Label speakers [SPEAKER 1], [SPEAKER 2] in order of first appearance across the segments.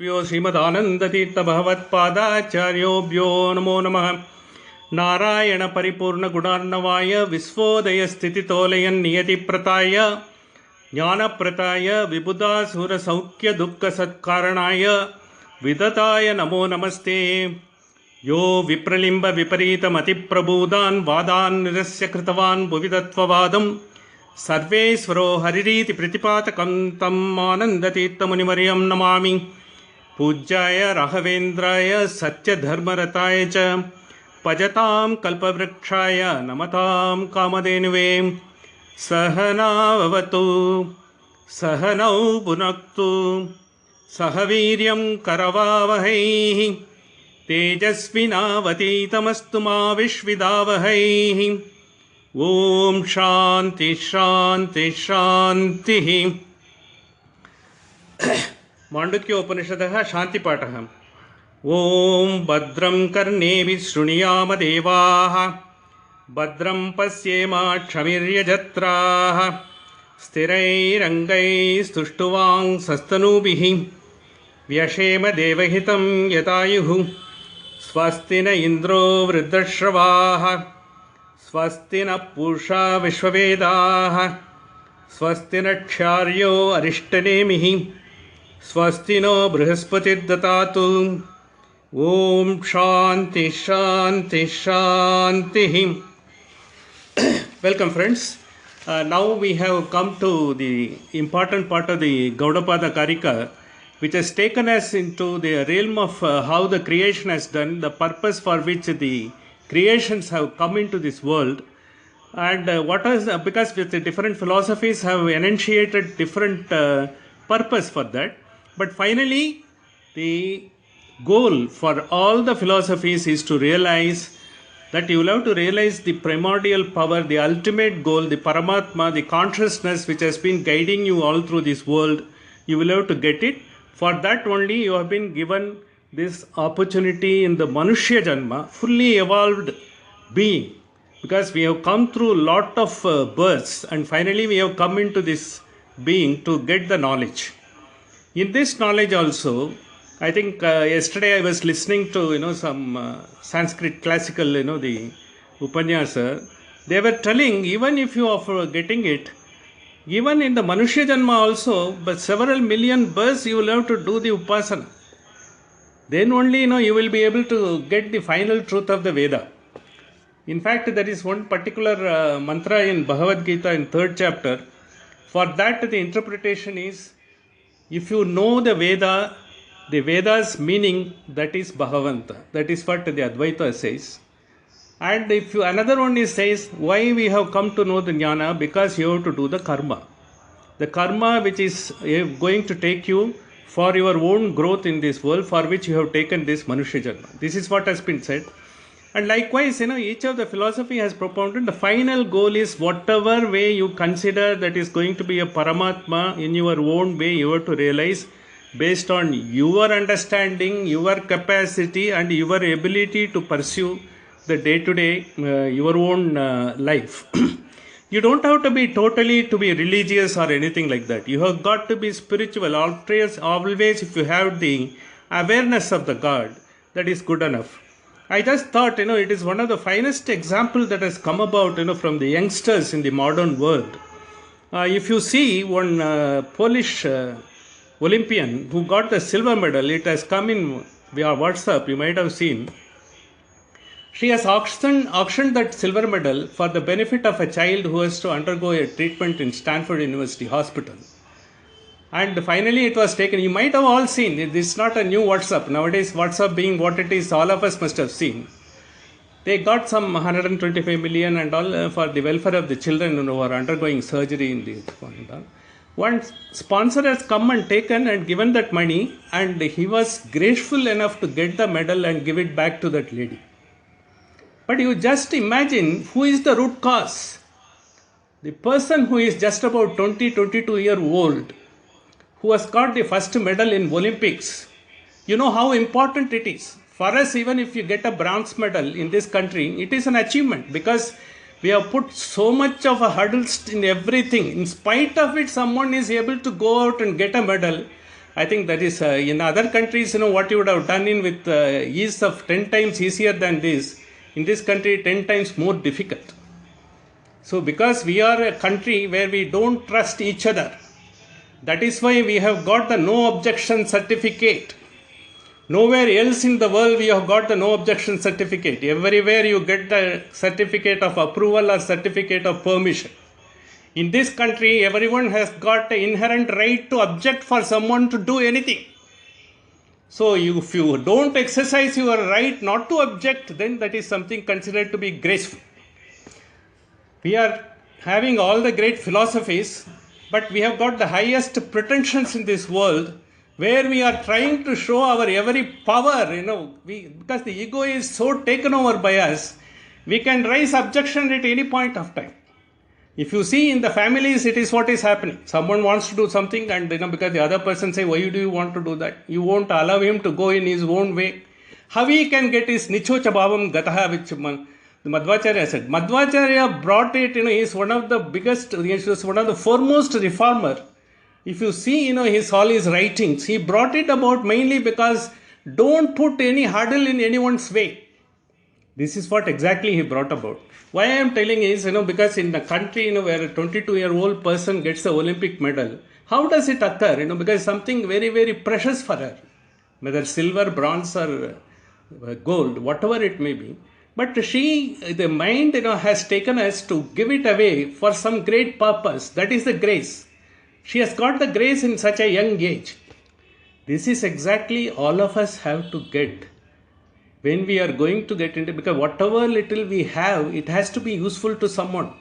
[SPEAKER 1] भ्यो श्रीमदानन्दतीर्थभगवत्पादाचार्योभ्यो नमो नमः। नारायण परिपूर्णगुणार्णवाय विश्वोदयस्थितितोलयन् नियतिप्रताय ज्ञानप्रताय विबुधासुरसौख्यदुःखसत्कारणाय विदताय नमो नमस्ते। यो विप्रलिम्बविपरीतमतिप्रबोधान् वादान् निरस्य कृतवान् भुवि तत्त्ववादं सर्वेश्वरो हरिरीति प्रतिपादकं तम् आनन्दतीर्थमुनिवर्यं नमामि। पूज्याय राघवेन्द्राय सत्यधर्मरताय च भजतां कल्पवृक्षाय नमतां कामधेनुवे। सहनाववतु सहनौ भुनक्तु सह वीर्यं करवावहै तेजस्विनावतीतमस्तु मा विश्विदावहै। ॐ शान्ति शान्ति शान्तिः। माण्डुक्योपनिषदः शान्तिपाठः। ॐ भद्रं कर्णेभिः शृणुयाम देवाः भद्रं पश्येमाक्षभिर्यजत्राः स्थिरैरङ्गैस्तुष्टुवांसस्तनूभिः व्यशेम देवहितं यदायुः। स्वस्ति न इन्द्रो वृद्धश्रवाः स्वस्ति न पूषा विश्ववेदाः स्वस्ति न क्षार्यो अरिष्टनेमिः स्वस्ति no बृहस्पतिर्ददातु। Om Shanti Shanti Shanti. Welcome friends. Now we have come to the important part of the Gaudapada Karika, which has taken us into the realm of how the creation has done, the purpose for which the creations have come into this world, and what is because with the different philosophies have enunciated different purpose for that. But finally, the goal for all the philosophies is to realize that you will have to realize the primordial power, the ultimate goal, the Paramatma, the consciousness which has been guiding you all through this world. You will have to get it. For that only you have been given this opportunity in the Manushya Janma, fully evolved being. Because we have come through a lot of births and finally we have come into this being to get the knowledge. In this knowledge also, I think yesterday I was listening to some Sanskrit classical the Upanyasa. They were telling even if you are getting it, even in the Manushya Janma also, but several million births you will have to do the Upasana. Then only you will be able to get the final truth of the Veda. In fact, there is one particular mantra in Bhagavad Gita in 3rd chapter. For that the interpretation is, if you know the Veda's meaning, that is Bhagavanta. That is what the Advaita says. And if you, another one is says, why we have come to know the Jnana? Because you have to do the karma. The karma which is going to take you for your own growth in this world, for which you have taken this Manushya Janma. This is what has been said. And likewise, each of the philosophy has propounded the final goal is whatever way you consider that is going to be a Paramatma in your own way, you have to realize based on your understanding, your capacity and your ability to pursue the day-to-day, your own life. You don't have to be totally to be religious or anything like that. You have got to be spiritual. Always if you have the awareness of the God, that is good enough. I just thought, it is one of the finest examples that has come about, from the youngsters in the modern world. If you see one Polish Olympian who got the silver medal, it has come in via WhatsApp, you might have seen. She has auctioned that silver medal for the benefit of a child who has to undergo a treatment in Stanford University Hospital. And finally it was taken. You might have all seen, this is not a new WhatsApp. Nowadays WhatsApp being what it is, all of us must have seen. They got some 125 million and all for the welfare of the children who are undergoing surgery in this point. One sponsor has come and taken and given that money, and he was graceful enough to get the medal and give it back to that lady. But you just imagine who is the root cause. The person who is just about 22-year-old, who has got the first medal in Olympics. You know how important it is. For us, even if you get a bronze medal in this country, it is an achievement because we have put so much of a hurdles in everything. In spite of it, someone is able to go out and get a medal. I think that is in other countries, what you would have done in with ease of 10 times easier than this, in this country 10 times more difficult. So because we are a country where we don't trust each other, that is why we have got the no objection certificate. Nowhere else in the world we have got the no objection certificate. Everywhere you get the certificate of approval or certificate of permission. In this country, everyone has got the inherent right to object for someone to do anything. So if you don't exercise your right not to object, then that is something considered to be graceful. We are having all the great philosophies, but we have got the highest pretensions in this world, where we are trying to show our every power, because the ego is so taken over by us, we can raise objection at any point of time. If you see in the families, it is what is happening. Someone wants to do something, and because the other person say, why do you want to do that? You won't allow him to go in his own way. How he can get his nichocha bhavam gataha, which Madhvacharya said. Madhvacharya brought it, he is one of the biggest, he is one of the foremost reformer. If you see, all his writings, he brought it about mainly because don't put any hurdle in anyone's way. This is what exactly he brought about. Why I am telling is, because in the country, where a 22-year-old person gets the Olympic medal, how does it occur? Because something very, very precious for her, whether silver, bronze or gold, whatever it may be. But the mind, has taken us to give it away for some great purpose. That is the grace. She has got the grace in such a young age. This is exactly all of us have to get. When we are going to get into, because whatever little we have, it has to be useful to someone.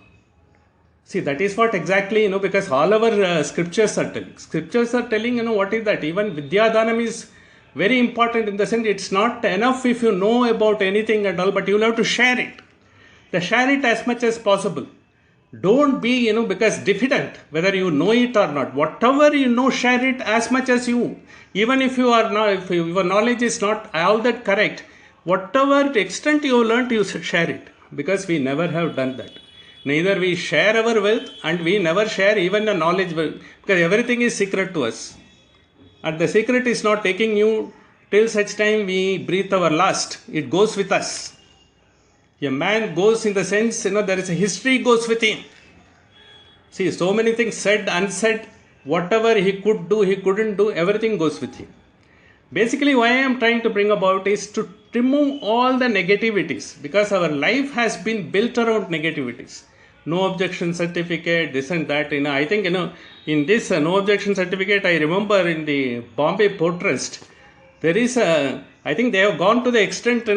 [SPEAKER 1] See, that is what exactly, because all our scriptures are telling. Scriptures are telling, what is that? Even Vidyadhanam is very important in the sense it's not enough if you know about anything and all, but you will have to share it. Share it as much as possible. Don't be, because diffident, whether you know it or not. Whatever you know, share it as much as you. Even if you are not, if your knowledge is not all that correct, whatever extent you have learned, you share it. Because we never have done that. Neither we share our wealth, and we never share even the knowledge, because everything is secret to us. And the secret is not taking you till such time we breathe our last. It goes with us. A man goes in the sense, there is a history goes with him. See, so many things said, unsaid, whatever he could do, he couldn't do, everything goes with him. Basically, why I am trying to bring about is to remove all the negativities, because our life has been built around negativities. No objection certificate, this and that. I think, in this no objection certificate, I remember in the Bombay Port Trust, there is I think they have gone to the extent,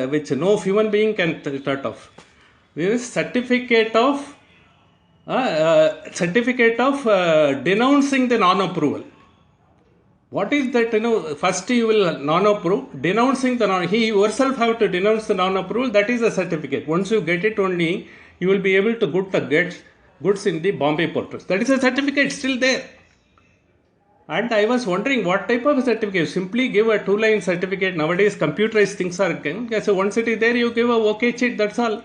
[SPEAKER 1] which no human being can thought of. There is certificate of denouncing the non-approval. What is that? First you will non-approve, denouncing the he yourself have to denounce the non-approval. That is a certificate. Once you get it, only you will be able to get goods in the Bombay Port Trust. That is a certificate still there. And I was wondering what type of certificate. Simply give a 2-line certificate. Nowadays computerized things are going. So once it is there, you give a OK cheat, that's all.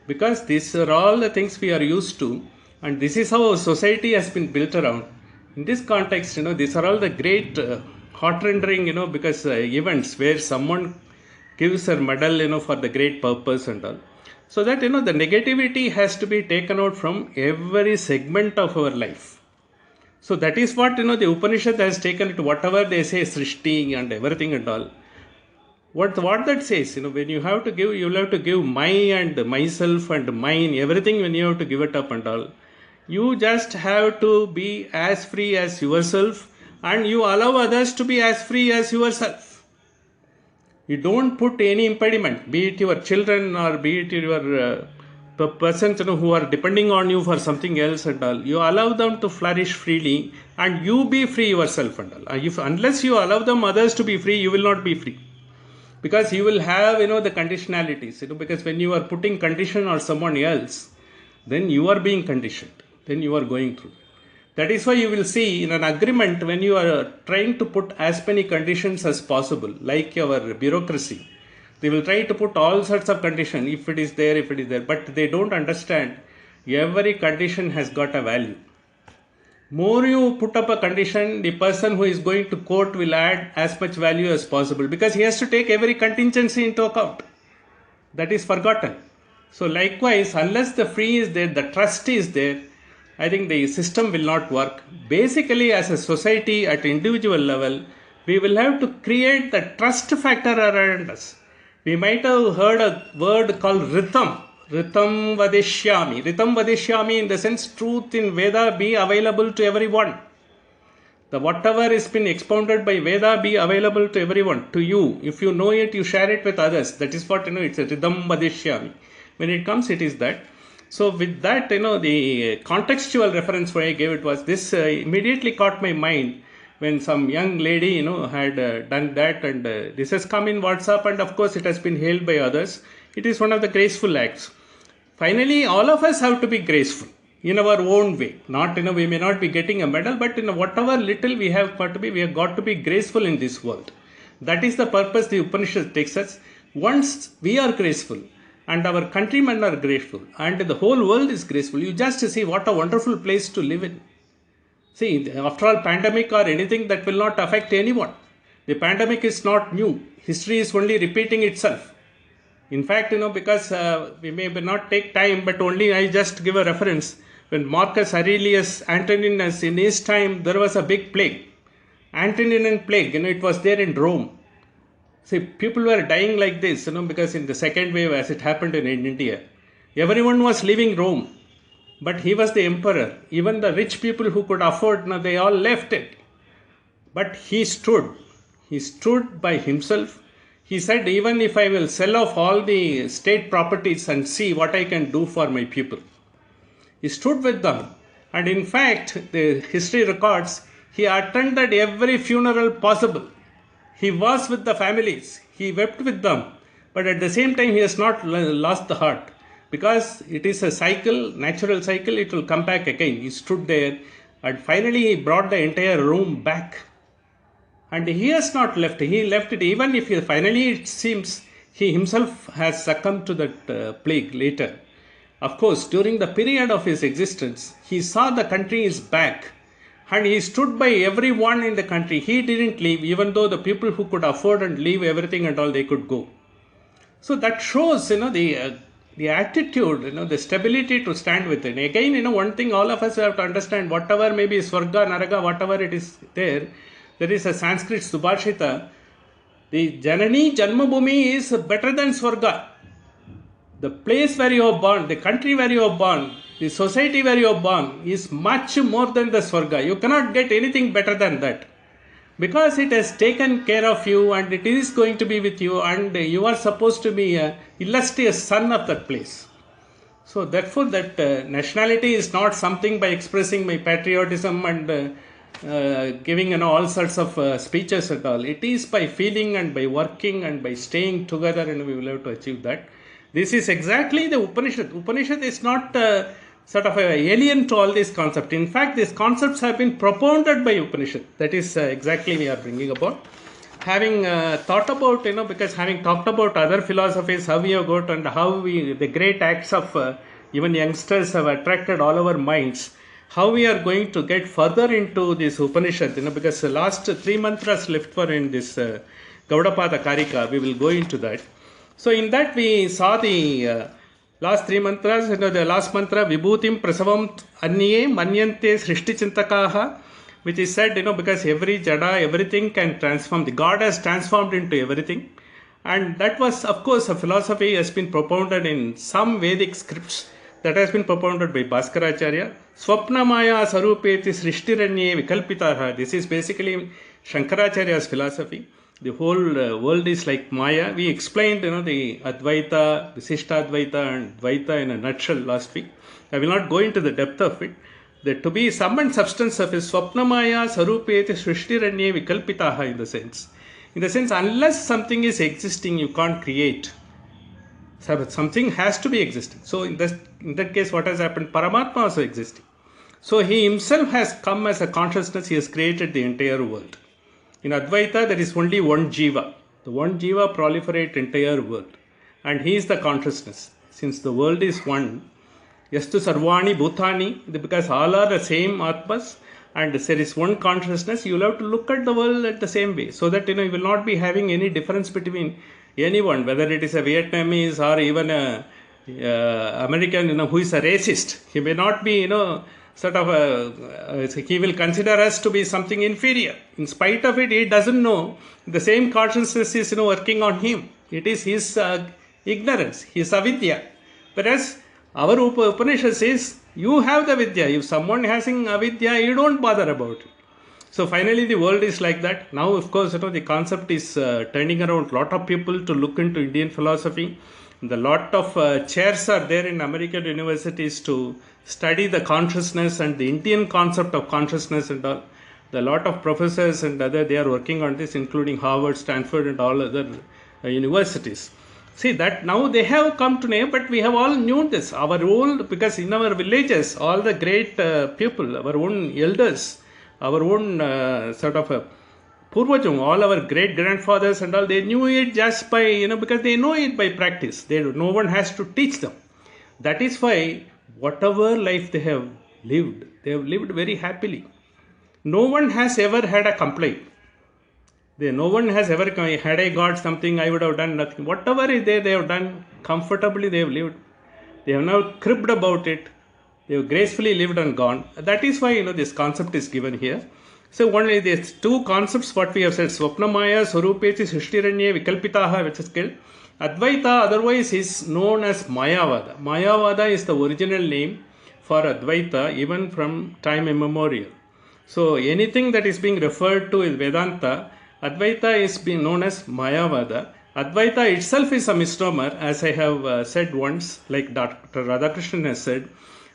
[SPEAKER 1] Because these are all the things we are used to, and this is how our society has been built around. In this context, these are all the great heart-rendering, because events where someone gives a medal, for the great purpose and all. So that, the negativity has to be taken out from every segment of our life. So that is what, the Upanishad has taken it, whatever they say, Srishti and everything and all. What that says, when you have to give, you will have to give my and myself and mine, everything when you have to give it up and all. You just have to be as free as yourself, and you allow others to be as free as yourself. You don't put any impediment, be it your children or be it your persons who are depending on you for something else and all. You allow them to flourish freely, and you be free yourself and all. Unless you allow them others to be free, you will not be free. Because you will have, the conditionalities, because when you are putting condition on someone else, then you are being conditioned. Then you are going through. That is why you will see in an agreement, when you are trying to put as many conditions as possible, like our bureaucracy, they will try to put all sorts of conditions, if it is there, but they don't understand every condition has got a value. More you put up a condition, the person who is going to court will add as much value as possible because he has to take every contingency into account. That is forgotten. So likewise, unless the free is there, the trust is there, I think the system will not work. Basically, as a society at individual level, we will have to create the trust factor around us. We might have heard a word called Ritam. Ritam Vadishyami. Ritam Vadishyami in the sense truth in Veda be available to everyone. The whatever has been expounded by Veda be available to everyone, to you. If you know it, you share it with others. That is what, it's a Ridham Vadishyami. When it comes, it is that. So with that, the contextual reference why I gave it was this immediately caught my mind when some young lady, had done that, and this has come in WhatsApp, and of course it has been hailed by others. It is one of the graceful acts. Finally, all of us have to be graceful in our own way. Not, we may not be getting a medal, but in whatever little we have got to be, we have got to be graceful in this world. That is the purpose the Upanishad takes us. Once we are graceful, and our countrymen are grateful, and the whole world is graceful, you just see what a wonderful place to live in. See, after all, pandemic or anything that will not affect anyone. The pandemic is not new. History is only repeating itself. In fact, because we may not take time, but only I just give a reference. When Marcus Aurelius Antoninus, in his time, there was a big plague. Antoninian plague, it was there in Rome. See, people were dying like this, because in the second wave, as it happened in India, everyone was leaving Rome. But he was the emperor. Even the rich people who could afford, they all left it. But he stood. He stood by himself. He said, even if I will sell off all the state properties and see what I can do for my people. He stood with them. And in fact, the history records, he attended every funeral possible. He was with the families. He wept with them. But at the same time, he has not lost the heart. Because it is a cycle, natural cycle, it will come back again. He stood there and finally he brought the entire room back. And he has not left. He left it even if finally it seems he himself has succumbed to that plague later. Of course, during the period of his existence, he saw the country is back. And he stood by everyone in the country. He didn't leave, even though the people who could afford and leave everything and all, they could go. So that shows, the attitude, the stability to stand with it. Again, one thing all of us have to understand, whatever maybe Swarga, Naraga, whatever it is there is a Sanskrit Subhashita. The Janani Janmabhumi is better than Swarga. The place where you are born, the country where you are born, the society where you are born is much more than the Swarga. You cannot get anything better than that. Because it has taken care of you and it is going to be with you and you are supposed to be an illustrious son of that place. So therefore that nationality is not something by expressing my patriotism and giving all sorts of speeches and all. It is by feeling and by working and by staying together, and we will have to achieve that. This is exactly the Upanishad. Upanishad is not sort of alien to all these concepts. In fact, these concepts have been propounded by Upanishad. That is exactly we are bringing about. Having thought about, because having talked about other philosophies, how we have got and how the great acts of even youngsters have attracted all our minds, how we are going to get further into this Upanishad, because the last 3 mantras left for in this Gaudapada Karika, we will go into that. So in that we saw the last 3 mantras, the last mantra, Vibhutim Prasavam Anye Manyante Srishti Chintakaha, which is said, because every jada, everything can transform. The God has transformed into everything. And that was, of course, a philosophy has been propounded in some Vedic scripts. That has been propounded by Bhaskaracharya. Swapna Maya Sarupeti Srishtiranye Vikalpitaha. This is basically Shankaracharya's philosophy. The whole world is like Maya. We explained, the Advaita, Visishtadvaita and Dvaita in a nutshell last week. I will not go into the depth of it. That to be sum and substance of is Swapna Maya Sarupeti Srishtiranye Vikalpitaha in the sense. In the sense, unless something is existing, you can't create. Something has to be existing. So in that case, what has happened? Paramatma also existing. So he himself has come as a consciousness. He has created the entire world. In Advaita, there is only one Jiva. The one Jiva proliferates entire world. And he is the consciousness. Since the world is one, Yastu Sarvani Bhutani, because all are the same Atmas, and there is one consciousness, you will have to look at the world at the same way, so that you will not be having any difference between anyone, whether it is a Vietnamese or even a American, who is a racist. He may not be, sort of he will consider us to be something inferior. In spite of it, he doesn't know the same consciousness is, working on him. It is his ignorance, his avidya. Whereas our Upanishad says, you have the vidya. If someone has avidya, you don't bother about it. So finally, the world is like that. Now, of course, the concept is turning around. Lot of people to look into Indian philosophy. The lot of chairs are there in American universities to study the consciousness and the Indian concept of consciousness and all. The lot of professors and other, they are working on this, including Harvard, Stanford, and all other universities. See that now they have come to know, but we have all known this. Our old, because in our villages, all the great people, our own elders, our own sort of Purvajam, all our great grandfathers and all, they knew it just by, because they know it by practice. No one has to teach them. That is why whatever life they have lived very happily. No one has ever had a complaint. No one has ever come, had I got something, I would have done nothing. Whatever is there, they have done comfortably, they have lived. They have now cribbed about it. They have gracefully lived and gone. That is why, this concept is given here. So only these two concepts, what we have said, Swapnamaya, Swarupeti, Srishtiranye, Vikalpitaha, which is called. Advaita otherwise is known as Mayavada. Mayavada is the original name for Advaita, even from time immemorial. So anything that is being referred to in Vedanta, Advaita is being known as Mayavada. Advaita itself is a misnomer, as I have said once, like Dr. Radhakrishnan has said.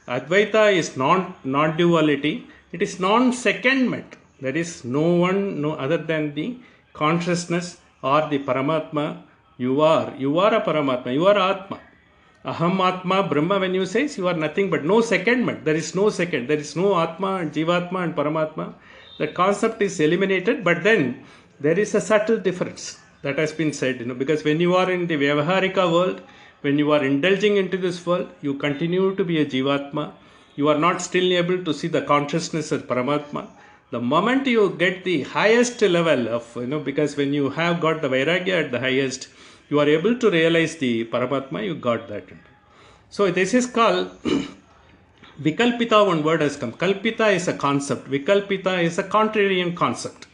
[SPEAKER 1] Advaita is non-duality. It is non-secondment. That is, no one, no other than the consciousness or the Paramatma. You are a Paramatma. You are Atma. Aham Atma Brahma, when you say, you are nothing but no secondment. There is no second. There is no Atma and Jivatma and Paramatma. That concept is eliminated, but then there is a subtle difference that has been said, because when you are in the Vyavaharika world, when you are indulging into this world, you continue to be a Jivatma. You are not still able to see the consciousness of Paramatma. The moment you get the highest level of, because when you have got the Vairagya at the highest, you are able to realize the Paramatma, you got that. So this is called Vikalpita, one word has come. Kalpita is a concept. Vikalpita is a contrarian concept.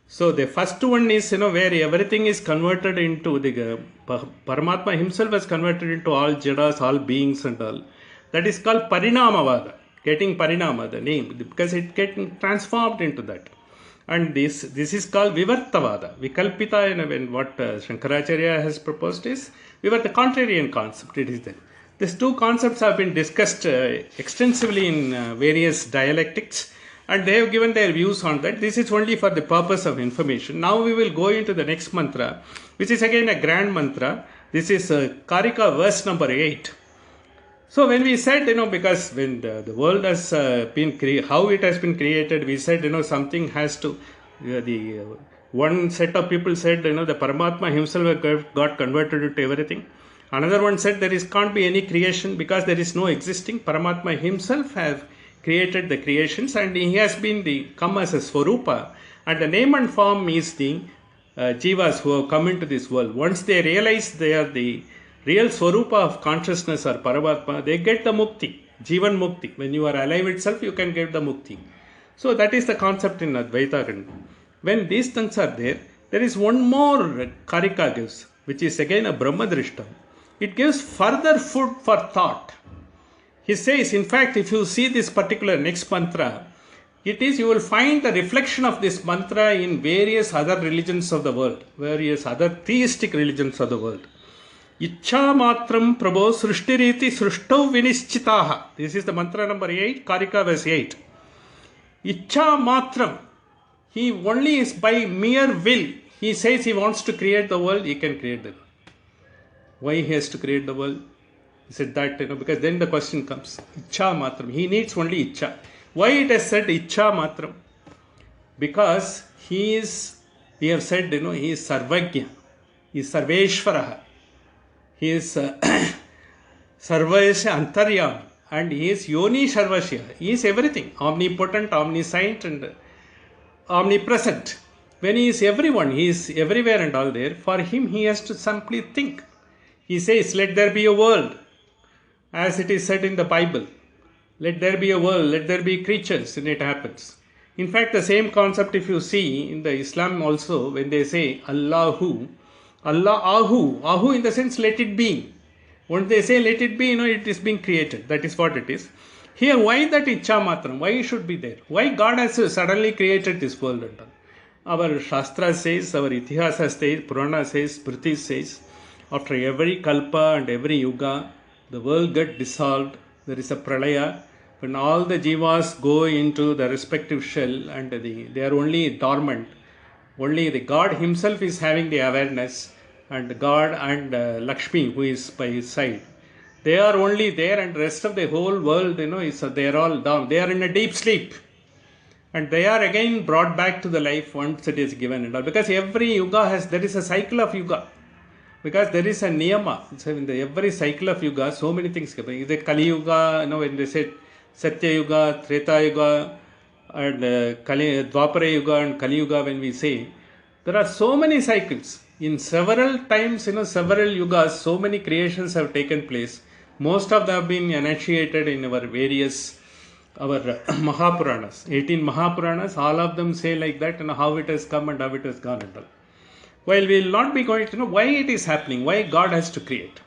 [SPEAKER 1] So the first one is, where everything is converted into the Paramatma himself is converted into all jadas, all beings and all. That is called Parinamavada, getting Parinama, the name, because it getting transformed into that. And this is called Vivartavada. Vikalpita, when what Shankaracharya has proposed is, the contrarian concept, it is there. These two concepts have been discussed extensively in various dialectics, and they have given their views on that. This is only for the purpose of information. Now we will go into the next mantra, which is again a grand mantra. This is Karika verse number 8. So when we said, because when the world has been how it has been created, we said, something has to, the one set of people said, the Paramatma himself got converted into everything. Another one said can't be any creation because there is no existing. Paramatma himself have created the creations, and he has been come as a Swarupa, and the name and form is the Jivas who have come into this world. Once they realize they are the real Swarupa of consciousness or Paramatma, they get the Mukti, Jivan Mukti. When you are alive itself, you can get the Mukti. So that is the concept in Advaita. When these things are there is one more Karika gives, which is again a Brahmadrishta. It gives further food for thought. He says, in fact, if you see this particular next mantra, you will find the reflection of this mantra in various other religions of the world, various other theistic religions of the world. Ichcha matram prabho srishtiriti srishtau vinischitaha. This is the mantra number 8, Karika verse 8. Ichcha matram. He only is by mere will. He says he wants to create the world, he can create the world. Why he has to create the world? He said that, because then the question comes. Ichcha matram. He needs only ichcha. Why it has said ichcha matram? Because we have said, he is Sarvagya. He is Sarveshwaraha. He is Sarvesha Antaryam. and he is Yoni Sarvasya. He is everything, omnipotent, omniscient, and omnipresent. When he is everyone, he is everywhere and all there. For him, he has to simply think. He says, "Let there be a world," as it is said in the Bible. Let there be a world, let there be creatures, and it happens. In fact, the same concept, if you see in the Islam also, when they say Allahu, Allah Ahu, Ahu in the sense let it be. When they say let it be, it is being created. That is what it is. Here, why that Icha Matram? Why it should be there? Why God has suddenly created this world and all? Our Shastra says, our Itihasa says, Purana says, Smriti says, after every Kalpa and every Yuga, the world get dissolved. There is a Pralaya. When all the jivas go into the respective shell and they are only dormant, only the God himself is having the awareness, and God and Lakshmi who is by his side, they are only there, and rest of the whole world, they are all down. They are in a deep sleep, and they are again brought back to the life once it is given and all. Because every yuga there is a cycle of yuga. Because there is a niyama. So in every cycle of yuga, so many things happen. The Kali Yuga, when they said Satya Yuga, Treta Yuga, and Dwapara Yuga and Kali Yuga, when we say, there are so many cycles. In several times, several yugas, so many creations have taken place. Most of them have been enunciated in our various, our Mahapuranas. 18 Mahapuranas, all of them say like that, and how it has come and how it has gone and all. While we will not be going to know why it is happening, why God has to create.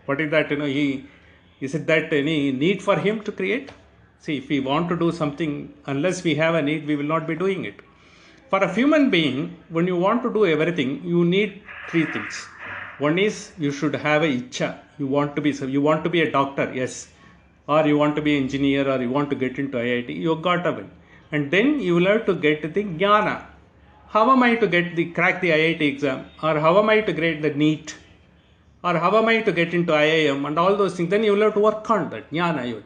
[SPEAKER 1] What is that, is it that any need for him to create? See, if we want to do something, unless we have a need, we will not be doing it. For a human being, when you want to do everything, you need three things. One is you should have a icha. You want to be a doctor, yes. Or you want to be an engineer, or you want to get into IIT, you got a one. And then you will have to get the jnana. How am I to crack the IIT exam? Or how am I to grade the NEET? Or how am I to get into IIM and all those things? Then you will have to work on that. Jnana,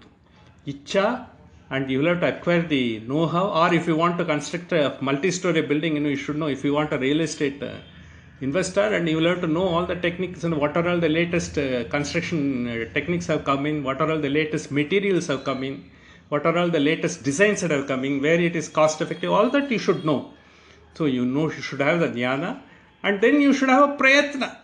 [SPEAKER 1] Icha, and you will have to acquire the know-how. Or if you want to construct a multi-story building, you should know. If you want a real estate investor, and you will have to know all the techniques and what are all the latest construction techniques have come in, what are all the latest materials have come in, what are all the latest designs that have come in, where it is cost effective, all that you should know. So you should have the jnana, and then you should have a prayatna.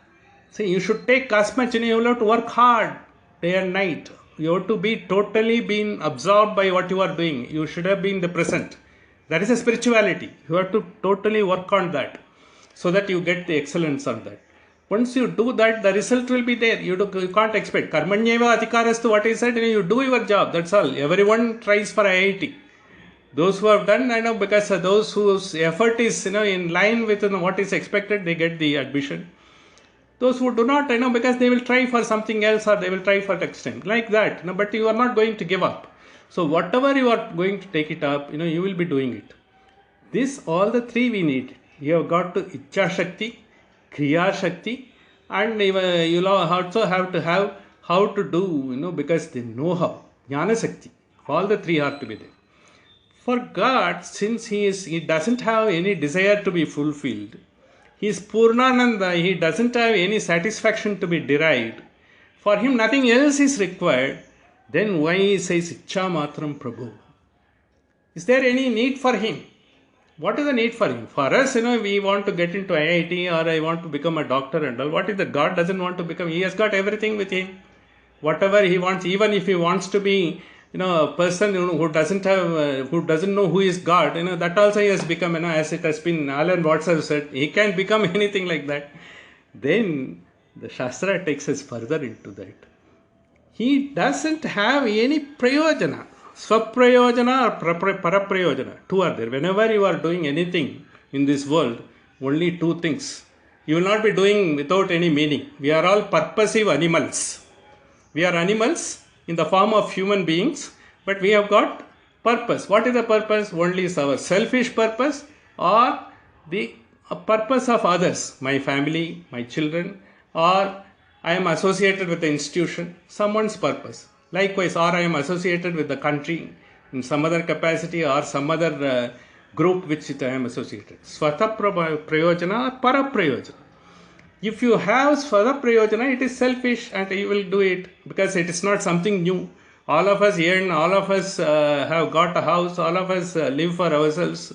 [SPEAKER 1] See, you should take as much, you will have to work hard day and night. You have to be totally been absorbed by what you are doing. You should have been the present. That is a spirituality. You have to totally work on that, so that you get the excellence on that. Once you do that, the result will be there. You can't expect. Karmanyeva adhikarastu, what he said, you do your job. That's all. Everyone tries for IIT. Those who have done, because those whose effort is, in line with what is expected, they get the admission. Those who do not, because they will try for something else, or they will try for next time. Like that. But you are not going to give up. So whatever you are going to take it up, you will be doing it. All the three we need. You have got to Icha Shakti, Kriya Shakti, and you also have to have how to do, because they know how. Jnana Shakti. All the three are to be there. For God, since he doesn't have any desire to be fulfilled, he is Purnananda, he doesn't have any satisfaction to be derived. For him, nothing else is required. Then why he says Icha Matram Prabhu? Is there any need for him? What is the need for him? For us, we want to get into IIT, or I want to become a doctor and all. What is that? God doesn't want to become. He has got everything with him. Whatever he wants, even if he wants to be, a person who doesn't know who is God, that also he has become, as it has been, Alan Watts has said, he can become anything like that. Then the Shastra takes us further into that. He doesn't have any prayojana. Swaprayojana or paraprayojana. Two are there. Whenever you are doing anything in this world, only two things. You will not be doing without any meaning. We are all purposive animals. We are animals in the form of human beings, but we have got purpose. What is the purpose? Only is our selfish purpose, or the purpose of others, my family, my children, or I am associated with the institution, someone's purpose. Likewise, or I am associated with the country in some other capacity, or some other group which I am associated. Swata prayojana or para prayojana. If you have Swata prayojana, it is selfish and you will do it because it is not something new. All of us earn, all of us have got a house, all of us live for ourselves.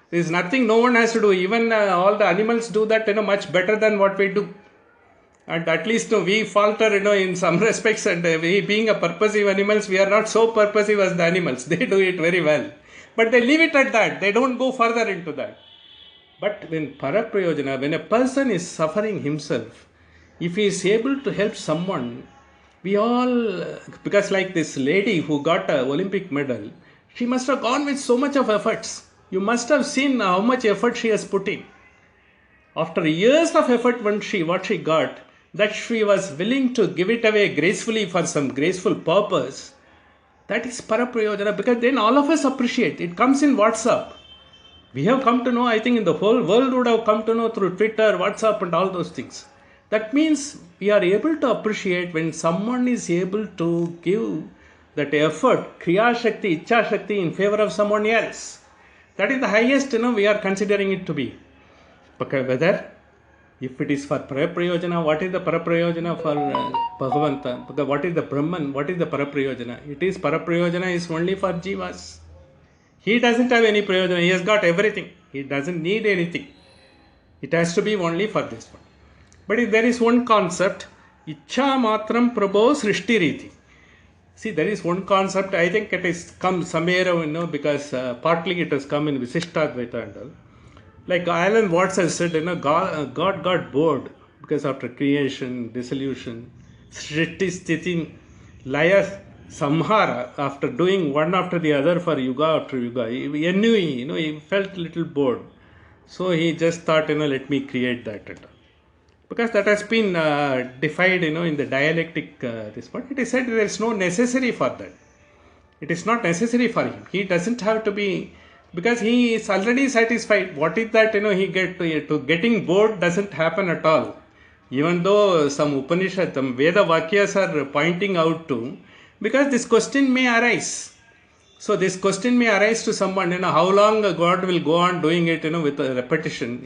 [SPEAKER 1] There is nothing no one has to do. Even all the animals do that, much better than what we do. And at least we falter, in some respects. And we, being a purposive animals, we are not so purposive as the animals. They do it very well. But they leave it at that. They don't go further into that. But when paraprayojana, when a person is suffering himself, if he is able to help someone, we all, because like this lady who got an Olympic medal, she must have gone with so much of efforts. You must have seen how much effort she has put in. After years of effort, when what she got, that she was willing to give it away gracefully for some graceful purpose, that is paraprayojana, because then all of us appreciate. It comes in WhatsApp. We have come to know, I think in the whole world would have come to know through Twitter, WhatsApp and all those things. That means we are able to appreciate when someone is able to give that effort, Kriya Shakti, Ichha Shakti in favor of someone else. That is the highest, we are considering it to be. Whether, if it is for paraprayojana, what is the paraprayojana for Bhagavanta? What is the Brahman? What is the paraprayojana? It is paraprayojana is only for jivas. He doesn't have any prayojana. He has got everything. He doesn't need anything. It has to be only for this one. But if there is one concept, Ichha matram prabho srishti riti. See, there is one concept, I think it is come somewhere, because partly it has come in Visishtadvaita and all. Like Alan Watts has said, God got bored because after creation, dissolution, srishti sthiti, laya samhara, after doing one after the other for yuga after yuga, he felt a little bored. So he just thought, let me create that. Because that has been defied, in the dialectic response. It is said there is no necessary for that. It is not necessary for him. He doesn't have to be, because he is already satisfied. What is that, he to getting bored doesn't happen at all. Even though some Upanishad, some Veda Vakyas are pointing out to, because this question may arise. So this question may arise to someone, how long God will go on doing it, with a repetition,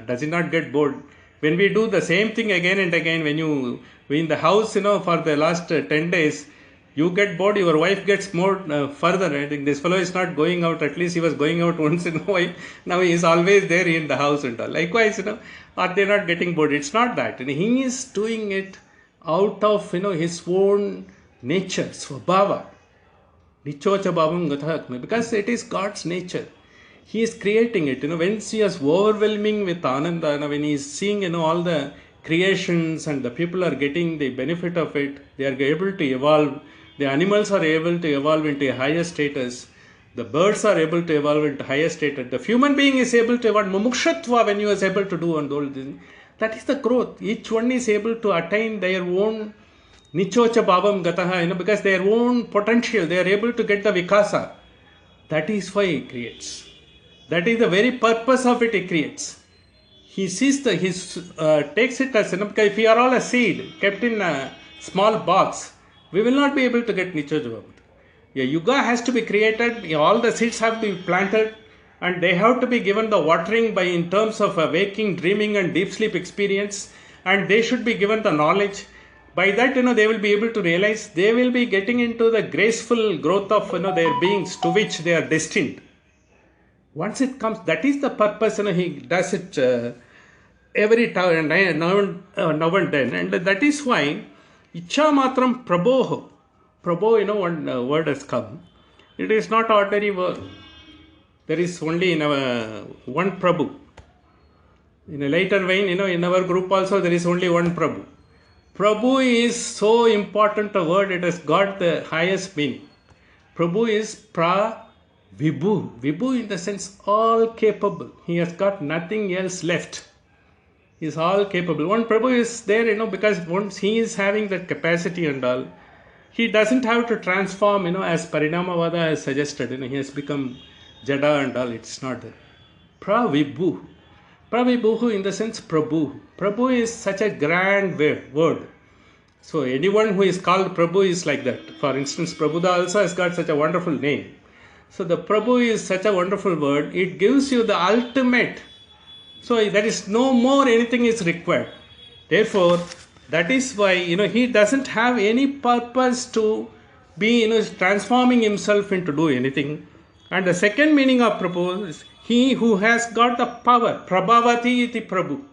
[SPEAKER 1] does he not get bored? When we do the same thing again and again, when you in the house, for the last 10 days, you get bored, your wife gets more further. I think this fellow is not going out, at least he was going out once in a while. Now he is always there in the house and all. Likewise, are they not getting bored? It's not that. He is doing it out of, his own nature, svabhava. Nichocha bhavam gatha, because it is God's nature. He is creating it, when he is overwhelming with ananda, when he is seeing, all the creations and the people are getting the benefit of it, they are able to evolve, the animals are able to evolve into a higher status, the birds are able to evolve into higher status, the human being is able to evolve, mumukshatva, when you is able to do and all this, that is the growth. Each one is able to attain their own nichocha bhavam gataha, because their own potential, they are able to get the vikasa. That is why he creates. That is the very purpose of it, he creates. He sees takes it as, because if we are all a seed kept in a small box, we will not be able to get nichocha bhavam. A yuga has to be created, all the seeds have to be planted, and they have to be given the watering by in terms of waking, dreaming and deep sleep experience, and they should be given the knowledge. By that, they will be able to realize, they will be getting into the graceful growth of, their beings to which they are destined. Once it comes, that is the purpose, he does it every time, now and then. And that is why, Ichha matram prabho. Prabho, one word has come. It is not ordinary word. There is only one Prabhu. In a later vein, in our group also, there is only one Prabhu. Prabhu is so important a word, it has got the highest meaning. Prabhu is Vibhu. Vibhu in the sense all capable. He has got nothing else left. He is all capable. One Prabhu is there, because once he is having that capacity and all, he doesn't have to transform, as Parinamavada has suggested. He has become Jada and all. It's not there. Pravibhu. Pravibhu in the sense Prabhu. Prabhu is such a grand word. So anyone who is called Prabhu is like that. For instance, Prabhuda also has got such a wonderful name. So the Prabhu is such a wonderful word. It gives you the ultimate. So there is no more anything is required. Therefore, that is why, he doesn't have any purpose to be, transforming himself into do anything. And the second meaning of Prabhu is he who has got the power, Prabhavati iti Prabhu.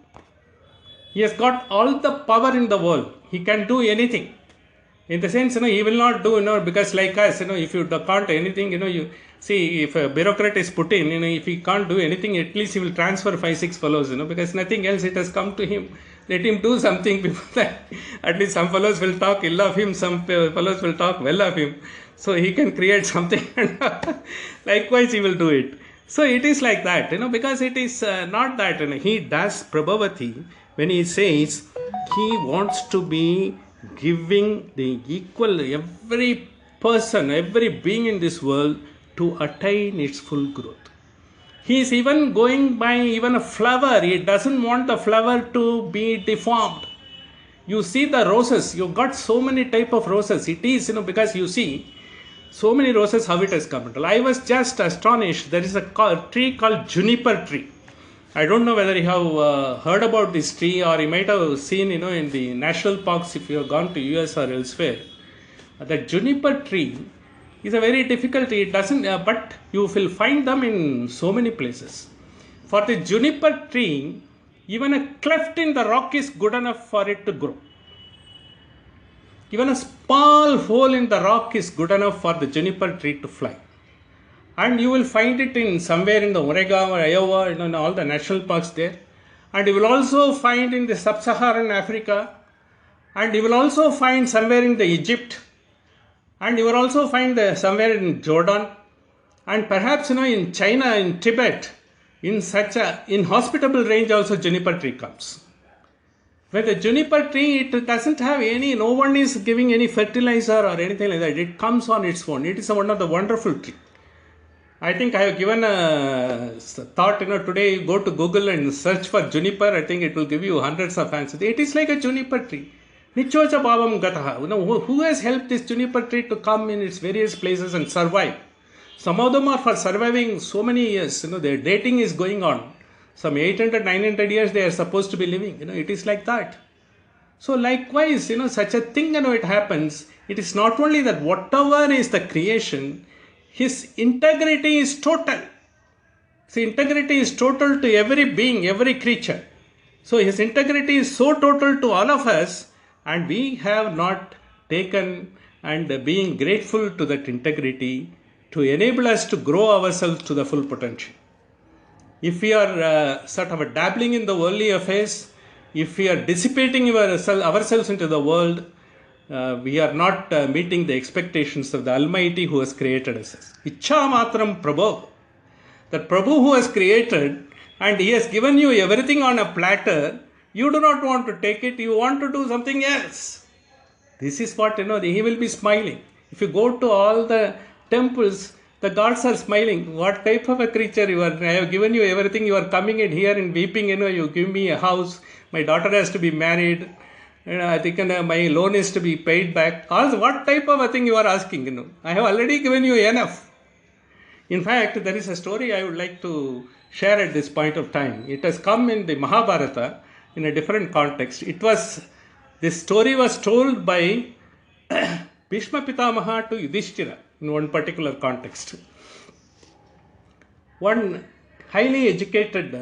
[SPEAKER 1] He has got all the power in the world. He can do anything. In the sense, he will not do, because like us, if you can't anything, you see, if a bureaucrat is put in, if he can't do anything, at least he will transfer 5-6 fellows, because nothing else, it has come to him. Let him do something before that. At least some fellows will talk ill of him, some fellows will talk well of him. So he can create something, and likewise he will do it. So it is like that, because it is not that, he does Prabhavati when he says he wants to be giving the equal, every person, every being in this world to attain its full growth. He is even going by even a flower. He doesn't want the flower to be deformed. You see the roses, you got so many type of roses. It is, because you see so many roses, how it has come. I was just astonished. There is a tree called juniper tree. I don't know whether you have heard about this tree, or you might have seen, in the national parks if you have gone to US or elsewhere. The juniper tree is a very difficult tree. It doesn't, but you will find them in so many places. For the juniper tree, even a cleft in the rock is good enough for it to grow. Even a small hole in the rock is good enough for the juniper tree to fly. And you will find it in somewhere in the Oregon or Iowa, in all the national parks there. And you will also find in the sub-Saharan Africa. And you will also find somewhere in the Egypt. And you will also find somewhere in Jordan. And perhaps, in China, in Tibet, in such a inhospitable range also juniper tree comes. When the juniper tree, it doesn't have no one is giving any fertilizer or anything like that. It comes on its own. It is one of the wonderful trees. I think I have given a thought, today go to Google and search for juniper. I think it will give you hundreds of answers. It is like a juniper tree. Nichocha bhavam gataha. Who has helped this juniper tree to come in its various places and survive? Some of them are for surviving so many years. Their dating is going on. Some 800, 900 years they are supposed to be living. It is like that. So likewise, such a thing, it happens. It is not only that whatever is the creation, his integrity is total. See, integrity is total to every being, every creature. So his integrity is so total to all of us, and we have not taken and being grateful to that integrity to enable us to grow ourselves to the full potential. If we are sort of dabbling in the worldly affairs, if we are dissipating ourselves into the world, we are not meeting the expectations of the Almighty who has created us. Ichha matram Prabhu. That Prabhu who has created and he has given you everything on a platter, you do not want to take it, you want to do something else. This is what, he will be smiling. If you go to all the temples, the gods are smiling. What type of a creature you are? I have given you everything. You are coming in here and weeping. You give me a house. My daughter has to be married. I think my loan is to be paid back. Also, what type of a thing you are asking? I have already given you enough. In fact, there is a story I would like to share at this point of time. It has come in the Mahabharata in a different context. This story was told by Bhishma Pitamaha to Yudhishthira in one particular context. One highly educated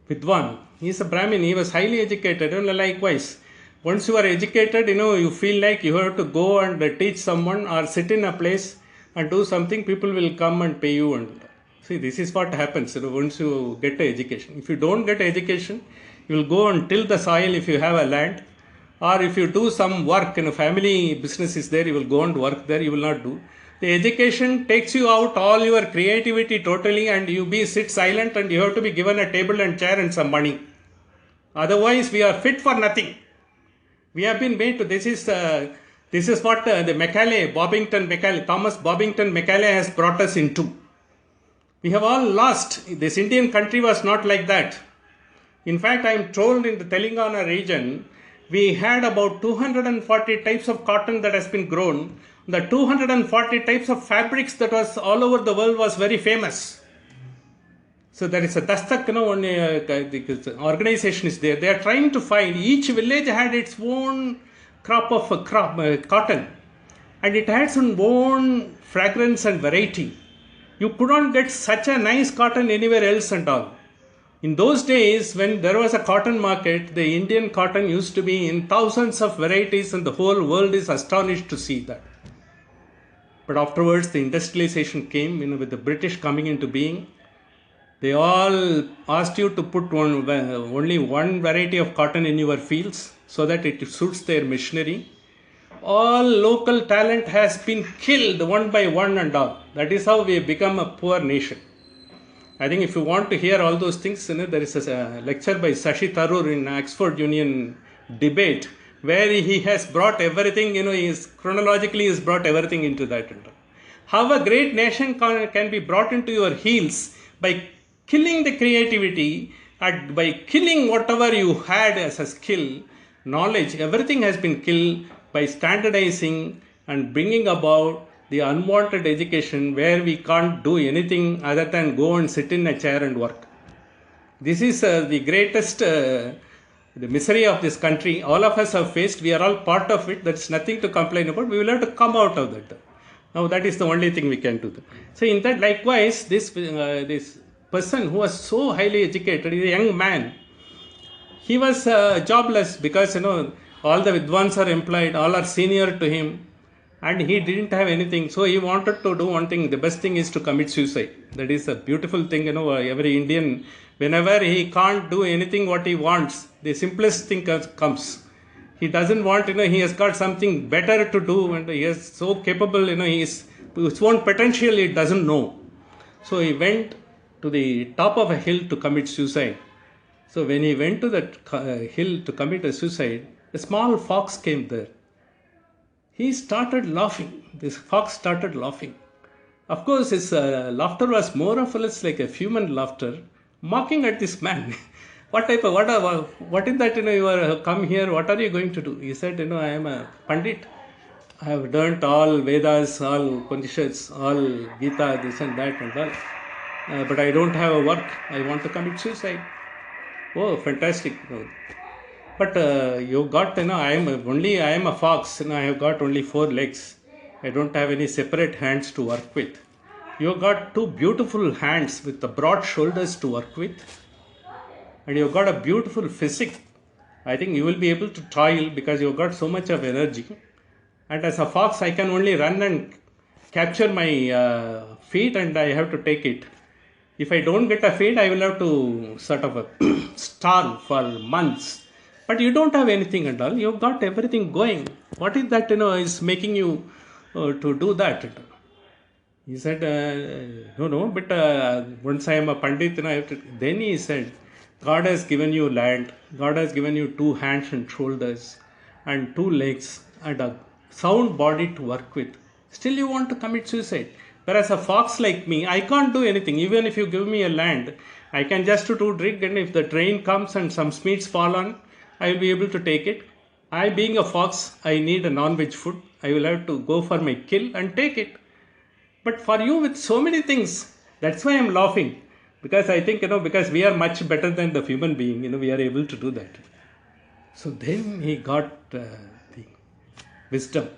[SPEAKER 1] Vidwan, he is a Brahmin, he was highly educated, likewise. Once you are educated, you feel like you have to go and teach someone or sit in a place and do something, people will come and pay you. And see, this is what happens once you get an education. If you don't get education, you will go and till the soil if you have a land, or if you do some work, family business is there, you will go and work there, you will not do. The education takes you out all your creativity totally, and you sit silent and you have to be given a table and chair and some money. Otherwise, we are fit for nothing. We have been made to, this is what the Thomas Bobbington Macaulay has brought us into. We have all lost. This Indian country was not like that. In fact, I am told in the Telangana region, we had about 240 types of cotton that has been grown. The 240 types of fabrics that was all over the world was very famous. So there is a Dastak, the organization is there. They are trying to find, each village had its own crop of cotton. and it had some own fragrance and variety. You could not get such a nice cotton anywhere else and all. In those days, when there was a cotton market, the Indian cotton used to be in thousands of varieties, and the whole world is astonished to see that. But afterwards, the industrialization came, with the British coming into being. They all asked you to put only one variety of cotton in your fields so that it suits their machinery. All local talent has been killed one by one and all. That is how we have become a poor nation. I think if you want to hear all those things, there is a lecture by Shashi Tharoor in Oxford Union debate where he has brought everything, he is chronologically has brought everything into that. How a great nation can be brought into your heels by killing the creativity and by killing whatever you had as a skill, knowledge, everything has been killed by standardizing and bringing about the unwanted education where we can't do anything other than go and sit in a chair and work. This is the greatest the misery of this country. All of us have faced. We are all part of it. There's nothing to complain about. We will have to come out of that. Now that is the only thing we can do. So in that, likewise, this person who was so highly educated, is a young man. He was jobless because all the Vidwans are employed, all are senior to him, and he didn't have anything. So he wanted to do one thing. The best thing is to commit suicide. That is a beautiful thing. Every Indian, whenever he can't do anything what he wants, the simplest thing comes. He doesn't want, he has got something better to do, and he is so capable, his own potential he doesn't know. So he went to the top of a hill to commit suicide. So when he went to that hill to commit a suicide, a small fox came there. He started laughing. This fox started laughing. Of course, his laughter was more or less like a human laughter, mocking at this man. What is that, you are come here, what are you going to do? He said, I am a Pandit. I have learnt all Vedas, all Upanishads, all Gita, this and that and all. But I don't have a work. I want to commit suicide. Oh, fantastic. But you got, I am a fox, I have got only 4 legs. I don't have any separate hands to work with. You got 2 beautiful hands with the broad shoulders to work with. And you've got a beautiful physique. I think you will be able to toil because you've got so much of energy. And as a fox, I can only run and capture my feet, and I have to take it. If I don't get a feed, I will have to sort of starve for months. But you don't have anything at all. You've got everything going. What is that, is making you to do that? He said, no, but once I am a Pandit, I have to. Then he said, God has given you land. God has given you 2 hands and shoulders and 2 legs and a sound body to work with. Still you want to commit suicide. Whereas a fox like me, I can't do anything. Even if you give me a land, I can just do drink, and if the train comes and some smeats fall on, I will be able to take it. I, being a fox, I need a non-veg food. I will have to go for my kill and take it. But for you with so many things, that's why I'm laughing. Because I think, because we are much better than the human being, we are able to do that. So then he got the wisdom.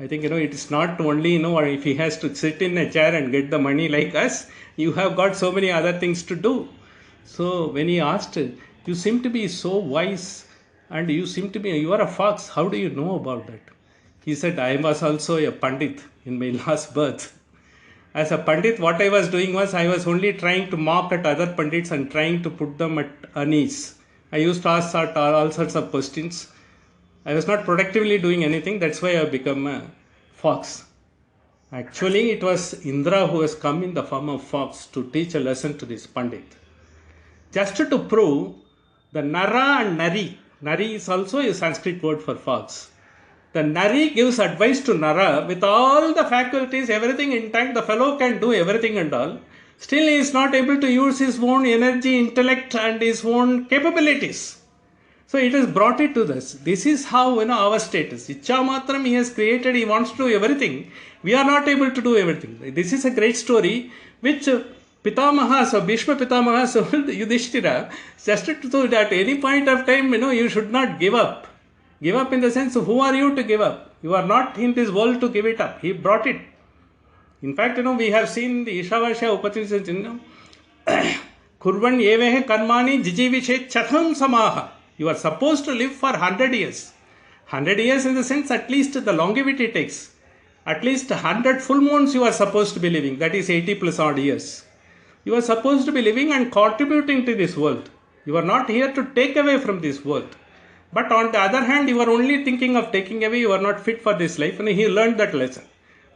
[SPEAKER 1] I think, it is not only, if he has to sit in a chair and get the money like us, you have got so many other things to do. So when he asked, you seem to be so wise and you are a fox. How do you know about that? He said, I was also a Pandit in my last birth. As a Pandit, what I was doing was, I was only trying to mock at other Pandits and trying to put them at unease. I used to ask all sorts of questions. I was not productively doing anything. That's why I have become a fox. Actually, it was Indra who has come in the form of fox to teach a lesson to this Pandit. Just to prove the Nara and Nari. Nari is also a Sanskrit word for fox. The Nari gives advice to Nara with all the faculties, everything intact. The fellow can do everything and all. Still, he is not able to use his own energy, intellect and his own capabilities. So it has brought it to this. This is how, our status. Ichcha matram he has created, he wants to do everything. We are not able to do everything. This is a great story which Pitamaha, Bhishma Pitamaha told Yudhishthira, just to that at any point of time, you should not give up. Give up in the sense, who are you to give up? You are not in this world to give it up. He brought it. In fact, we have seen the Ishavasya Upanishads, Kurvan Yevehe Karmani Jijivishe Chatham Samaha. You are supposed to live for 100 years. 100 years in the sense, at least the longevity takes. At least 100 full moons you are supposed to be living. That is 80 plus odd years. You are supposed to be living and contributing to this world. You are not here to take away from this world. But on the other hand, you are only thinking of taking away. You are not fit for this life. And he learned that lesson.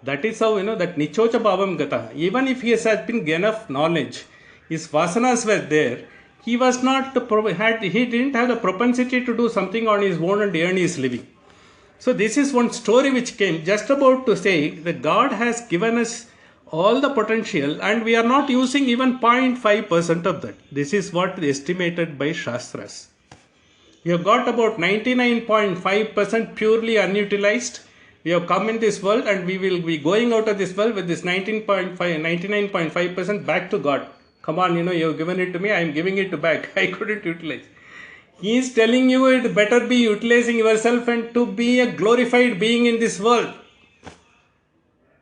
[SPEAKER 1] That is how, that Nichocha Bhavam Gata. Even if he has been enough knowledge, his vasanas were there. He was not, he didn't have the propensity to do something on his own and earn his living. So this is one story which came just about to say that God has given us all the potential and we are not using even 0.5% of that. This is what is estimated by Shastras. We have got about 99.5% purely unutilized. We have come in this world and we will be going out of this world with this 99.5% back to God. Come on, you have given it to me, I am giving it back. I couldn't utilize. He is telling you it better be utilizing yourself and to be a glorified being in this world.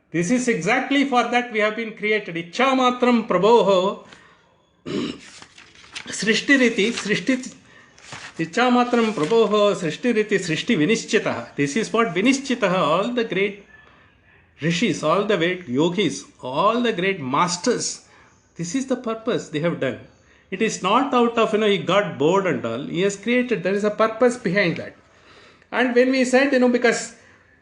[SPEAKER 1] This is exactly for that we have been created. Ichcha matram prabhoho srishtiriti srishti Ichcha matram prabhoho srishtiriti srishti vinischitaha. This is what vinischitaha, all the great rishis, all the great yogis, all the great masters, this is the purpose they have done. It is not out of, he got bored and all. He has created, there is a purpose behind that. And when we said, because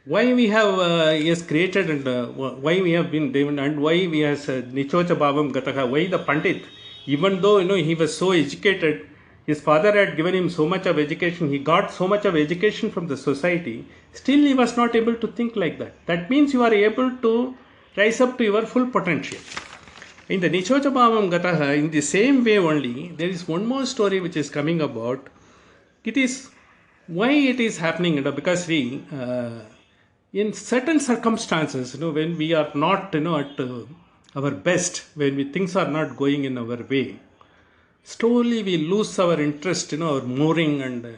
[SPEAKER 1] why we have, he has created and why we have been given and why we have Nichocha Bhavam Gataha, why the Pandit, even though, he was so educated, his father had given him so much of education, he got so much of education from the society, still he was not able to think like that. That means you are able to rise up to your full potential. In the Nichocha Bhavam Gataha, in the same way only, there is one more story which is coming about. It is why it is happening, because we, in certain circumstances, when we are not, at our best, when things are not going in our way, slowly we lose our interest, our mooring, and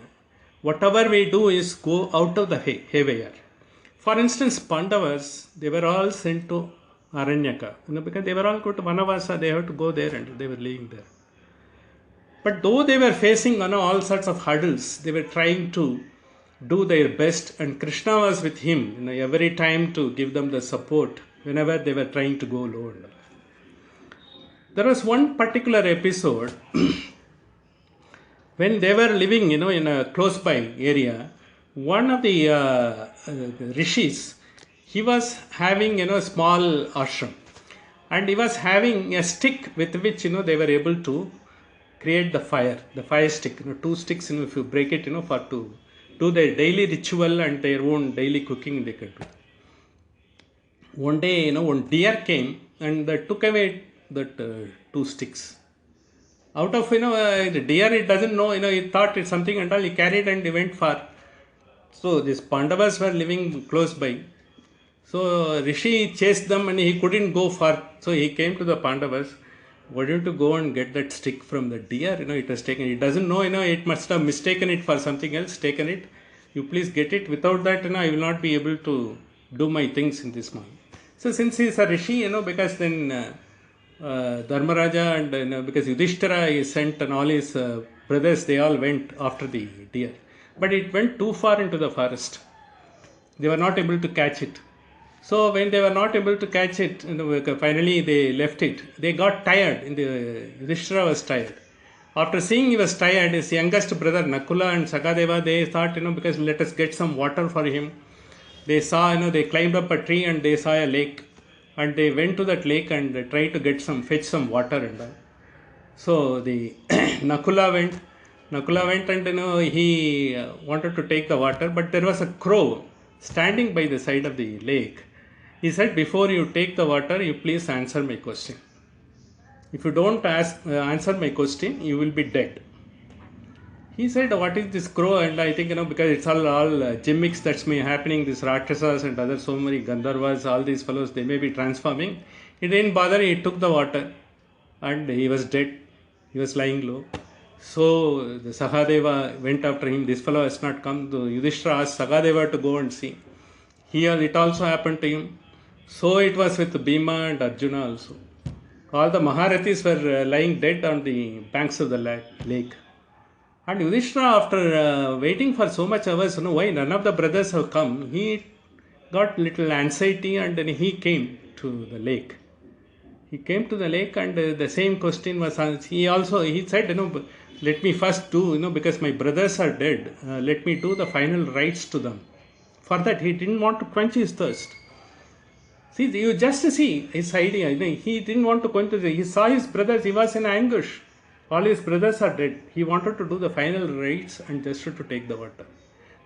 [SPEAKER 1] whatever we do is go out of the haywire. For instance, Pandavas, they were all sent to Aranyaka, because they were all going to Vanavasa, they have to go there and they were living there. But though they were facing all sorts of hurdles, they were trying to do their best and Krishna was with him every time to give them the support whenever they were trying to go low. There was one particular episode when they were living in a close by area. One of the rishis, he was having a small ashram and he was having a stick with which they were able to create the fire stick, 2 sticks, if you break it for to do their daily ritual and their own daily cooking they could do. One day one deer came and took away that 2 sticks. Out of the deer, it doesn't know, it thought it's something and all, he carried and he went far. So these Pandavas were living close by. So Rishi chased them and he couldn't go far. So he came to the Pandavas. Why don't you go and get that stick from the deer? It has taken. It doesn't know, it must have mistaken it for something else, taken it. You please get it. Without that, I will not be able to do my things in this month. So since he is a Rishi, because then Dharmaraja and because Yudhishthira is sent and all his brothers, they all went after the deer. But it went too far into the forest. They were not able to catch it. So when they were not able to catch it, finally they left it. They got tired. Yudhishthira was tired. After seeing he was tired, his youngest brother Nakula and Sakadeva, they thought, because let us get some water for him. They saw, they climbed up a tree and they saw a lake. And they went to that lake and tried to fetch some water and all. So the Nakula went and he wanted to take the water, but there was a crow standing by the side of the lake. He said, before you take the water, you please answer my question. If you don't answer my question, you will be dead. He said, what is this crow? And I think, because it's all gimmicks that's happening, these Rakshasas and other so many Gandharvas, all these fellows, they may be transforming. He didn't bother, he took the water and he was dead. He was lying low. So the Sahadeva went after him. This fellow has not come. The Yudhishthira asked Sagadeva to go and see. Here it also happened to him. So it was with Bhima and Arjuna also. All the Maharathis were lying dead on the banks of the lake. And Yudhishthira, after waiting for so much hours, why none of the brothers have come, he got little anxiety and then he came to the lake. He came to the lake and the same question was asked. He said, let me first do, because my brothers are dead, let me do the final rites to them. For that, he didn't want to quench his thirst. See, you just see his idea. He didn't want to quench his thirst. He saw his brothers, he was in anguish. All his brothers are dead. He wanted to do the final rites and just to take the water.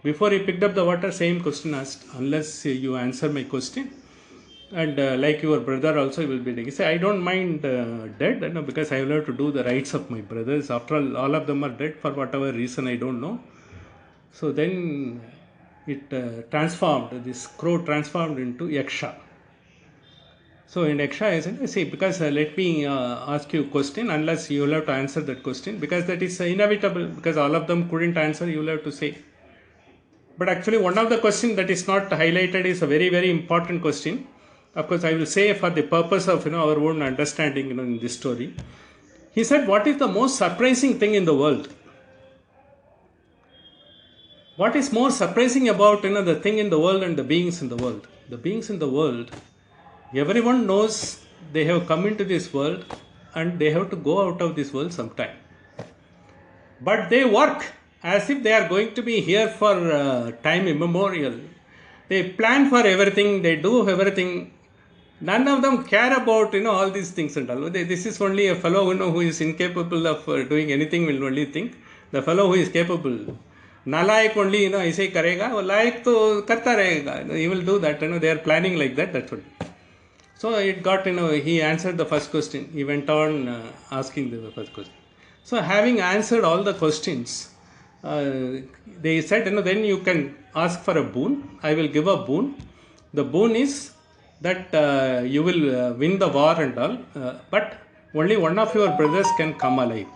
[SPEAKER 1] Before he picked up the water, same question asked, unless you answer my question. And like your brother also will be dead. He said, I don't mind dead, because I will have to do the rites of my brothers. After all of them are dead for whatever reason, I don't know. So then it transformed, this crow transformed into Yaksha. So in Yaksha, I said, see, because let me ask you a question, unless you will have to answer that question, because that is inevitable, because all of them couldn't answer, you will have to say. But actually, one of the questions that is not highlighted is a very, very important question. Of course, I will say for the purpose of our own understanding in this story. He said, what is the most surprising thing in the world? What is more surprising about the thing in the world and the beings in the world? The beings in the world, everyone knows they have come into this world and they have to go out of this world sometime. But they work as if they are going to be here for time immemorial. They plan for everything, they do everything. None of them care about all these things and all. This is only a fellow who is incapable of doing anything will only think. The fellow who is capable. Nalayak only ऐसे करेगा, वो लायक तो करता रहेगा. He will do that. They are planning like that. That's what. So it got he answered the first question. He went on asking the first question. So having answered all the questions, they said then you can ask for a boon. I will give a boon. The boon is that you will win the war and all, but only one of your brothers can come alive.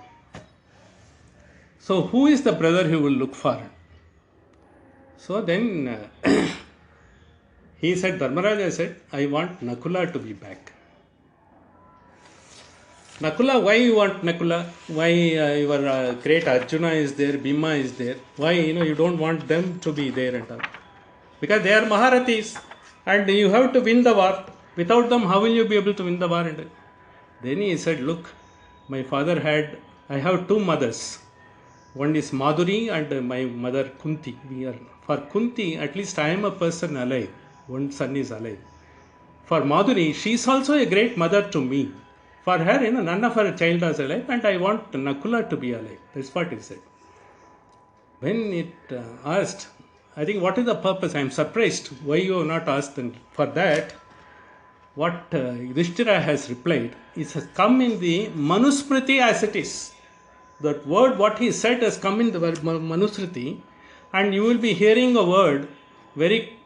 [SPEAKER 1] So who is the brother you will look for? So then he said, Dharmaraja said, I want Nakula to be back. Nakula, why you want Nakula? Why your great Arjuna is there, Bhima is there? Why you don't want them to be there and all? Because they are Maharathis. And you have to win the war. Without them, how will you be able to win the war? And then he said, look, my father I have two mothers. One is Madhuri and my mother Kunti. For Kunti, at least I am a person alive. One son is alive. For Madhuri, she is also a great mother to me. For her, none of her child is alive and I want Nakula to be alive. That's what he said. When it asked, I think what is the purpose? I am surprised why you have not asked. And for that, what Yudhishthira has replied has come in the Manusmriti as it is. That word, what he said, has come in the Manusmriti, and you will be hearing a word, very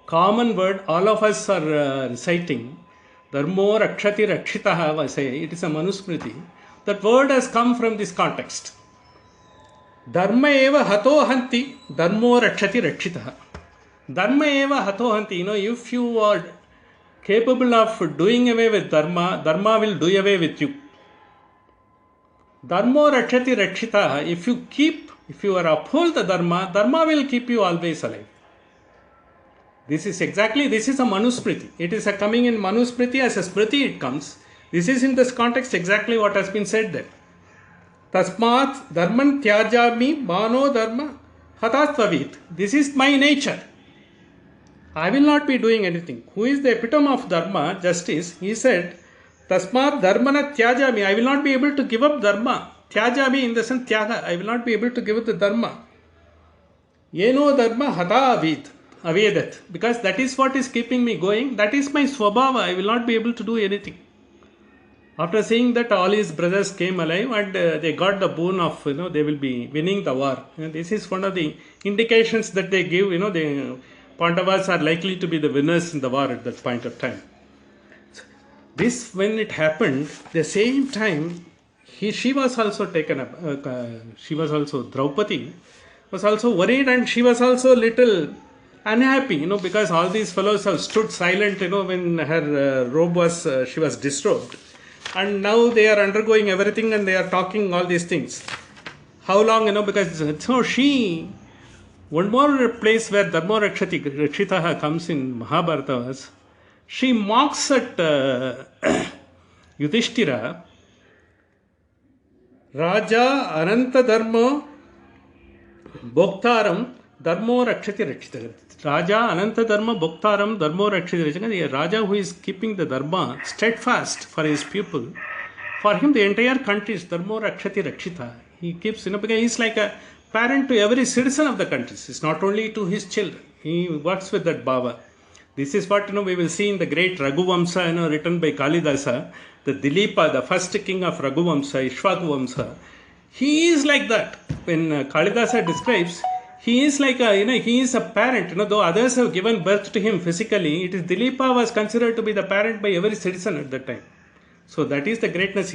[SPEAKER 1] common word, all of us are reciting. Dharmo rakshati rakshitaha, say it is a Manusmriti. That word has come from this context. Dharma eva hato hanti, dharmo rakshati rakshitaha. Dharma eva hato hanti. If you are capable of doing away with dharma, dharma will do away with you. Dharmo rakshati rakshitaha. If you are uphold the dharma, dharma will keep you always alive. This is a Manusmriti. It is coming in Manusmriti as a Smriti it comes. This is in this context exactly what has been said there. Tasmat dharman tyajami mano dharma hatatvavit. This is my nature. I will not be doing anything. Who is the epitome of dharma, justice? He said, Tasmat dharmana tyajami. I will not be able to give up dharma. Tyajami in the sense tyaga. I will not be able to give up the dharma. Yeno dharma hata avedat. Because that is what is keeping me going. That is my swabhava. I will not be able to do anything. After seeing that all his brothers came alive and they got the boon of, they will be winning the war. This is one of the indications that they give, the Pandavas are likely to be the winners in the war at that point of time. This, when it happened, the same time, she was also taken up, she was also, Draupadi was also worried, and she was also little unhappy, because all these fellows have stood silent, when her robe was, she was disrobed. And now they are undergoing everything and they are talking all these things. How long, because so she, one more place where Dharma Rakshitaha comes in Mahabharata was, she mocks at Yudhishthira, Raja Ananta Dharma Bhoktaram Dharmo Rakshati Rakshita. Raja Ananta Dharma Bhoktaram Dharmo Rakshati Rakshita. The Raja who is keeping the Dharma steadfast for his people. For him, the entire country is Dharmo Rakshati Rakshita. He keeps, because he is like a parent to every citizen of the country. It's not only to his children. He works with that bhava. This is what we will see in the great Raghuvamsa, written by Kalidasa, the Dilipa, the first king of Raghuvamsa, Ishwakuvamsa. He is like that. When Kalidasa describes, he is like a, he is a parent. Though others have given birth to him physically, it is Dilipa was considered to be the parent by every citizen at that time. So that is the greatness.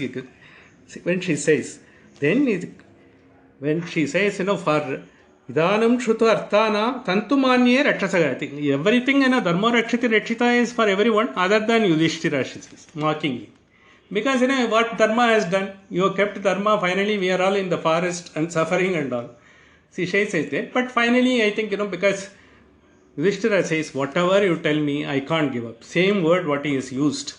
[SPEAKER 1] When she says, when she says, for Idanam Shruta Arthana Tantumanye Rakshasagati. Everything Dharma Rakshati Rakshita is for everyone other than Yudhishthira, she says, mockingly. Because what Dharma has done, you have kept Dharma, finally we are all in the forest and suffering and all. See, she says that. But finally, I think, because Yudhishthira says, whatever you tell me, I can't give up. Same word what he is used.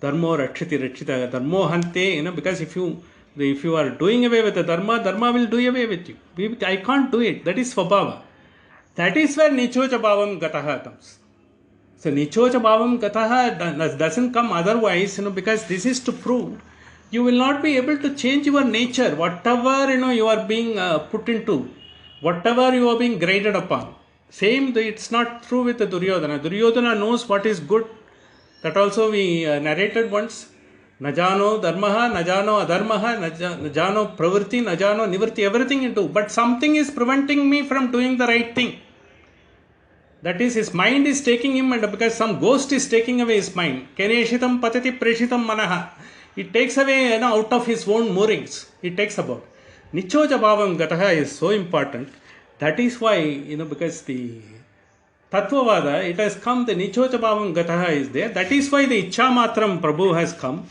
[SPEAKER 1] Dharma Rakshati Rakshita. Dharmo Hante, because if you are doing away with the Dharma, Dharma will do away with you. I can't do it. That is Svabhava. That is where Nichocha Bhavam Gataha comes. So Nichocha Bhavam Gataha doesn't come otherwise, because this is to prove you will not be able to change your nature. Whatever, you are being put into, whatever you are being graded upon. Same, it's not true with the Duryodhana. Duryodhana knows what is good. That also we narrated once. Najano dharmaha, najano adharmaha, najano pravritti, najano nivrti, everything into. But something is preventing me from doing the right thing. That is, his mind is taking him, and because some ghost is taking away his mind. Keneshitam patati preshitam manaha. It takes away out of his own moorings. It takes about. Nichocha bhavam gataha is so important. That is why, because the Tattvavada, it has come, the Nichocha bhavam gataha is there. That is why the Ichchamatram Prabhu has come.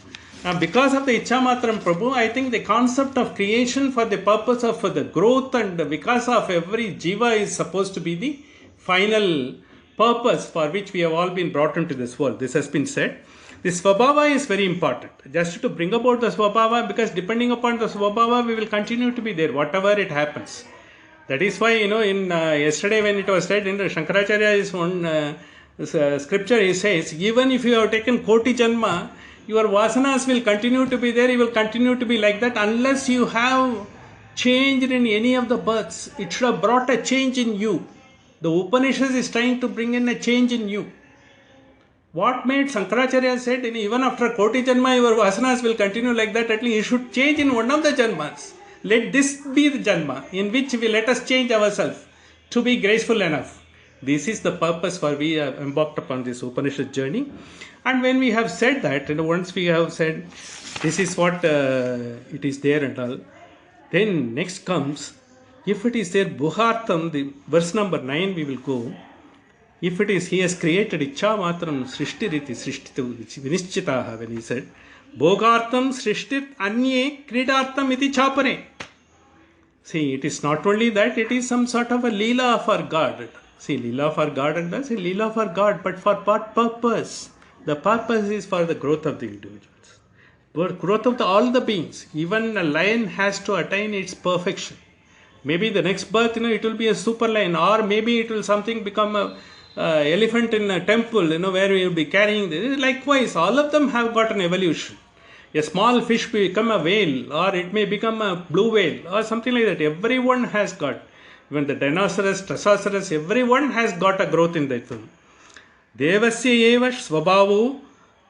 [SPEAKER 1] Because of the Ichchamatram Prabhu, I think the concept of creation for the purpose of the growth and the vikasa of every jiva is supposed to be the final purpose for which we have all been brought into this world. This has been said. The Svabhava is very important. Just to bring about the Svabhava, because depending upon the Svabhava, we will continue to be there, whatever it happens. That is why, in yesterday when it was said in the Shankaracharya's own scripture, he says, even if you have taken Koti Janma, your vasanas will continue to be there, you will continue to be like that unless you have changed in any of the births. It should have brought a change in you. The Upanishad is trying to bring in a change in you. What made Shankaracharya said, even after Koti Janma, your vasanas will continue like that, at least you should change in one of the Janmas. Let this be the Janma in which we let us change ourselves to be graceful enough. This is the purpose for we have embarked upon this Upanishad journey. And when we have said that, once we have said this is what it is there and all, then next comes, if it is there, Bhuhartam, the verse number 9 we will go. If it is, he has created Ichchamatram Srishtiriti Srishtitu Vinischitaha, when he said, Bhogartam Srishtit Anye Kridartam iti Chapare. See, it is not only that, it is some sort of a Leela for God. See, Leela for God, and that's a Leela for God, but for what purpose? The purpose is for the growth of the individuals. For growth of all the beings. Even a lion has to attain its perfection. Maybe the next birth, it will be a super lion, or maybe it will something become a elephant in a temple, where we will be carrying this. Likewise, all of them have got an evolution. A small fish will become a whale, or it may become a blue whale, or something like that. Everyone has got. Even the Dinosaurus, Triceratops, everyone has got a growth in that thing. Devasya eva svabhavu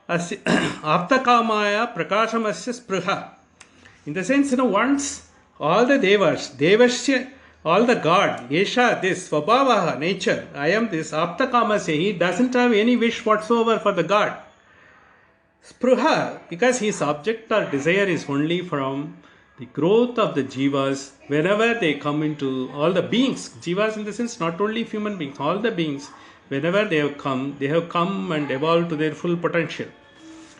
[SPEAKER 1] aptakamaya prakashamasya spruha. In the sense, once all the devas, devasya, all the God, Yesha, this, Svabhavaha, nature, I am this, Aptakamasya, he doesn't have any wish whatsoever for the God. Spruha, because his object or desire is only from the growth of the jivas whenever they come into all the beings. Jivas in the sense not only human beings, all the beings, whenever they have come and evolved to their full potential.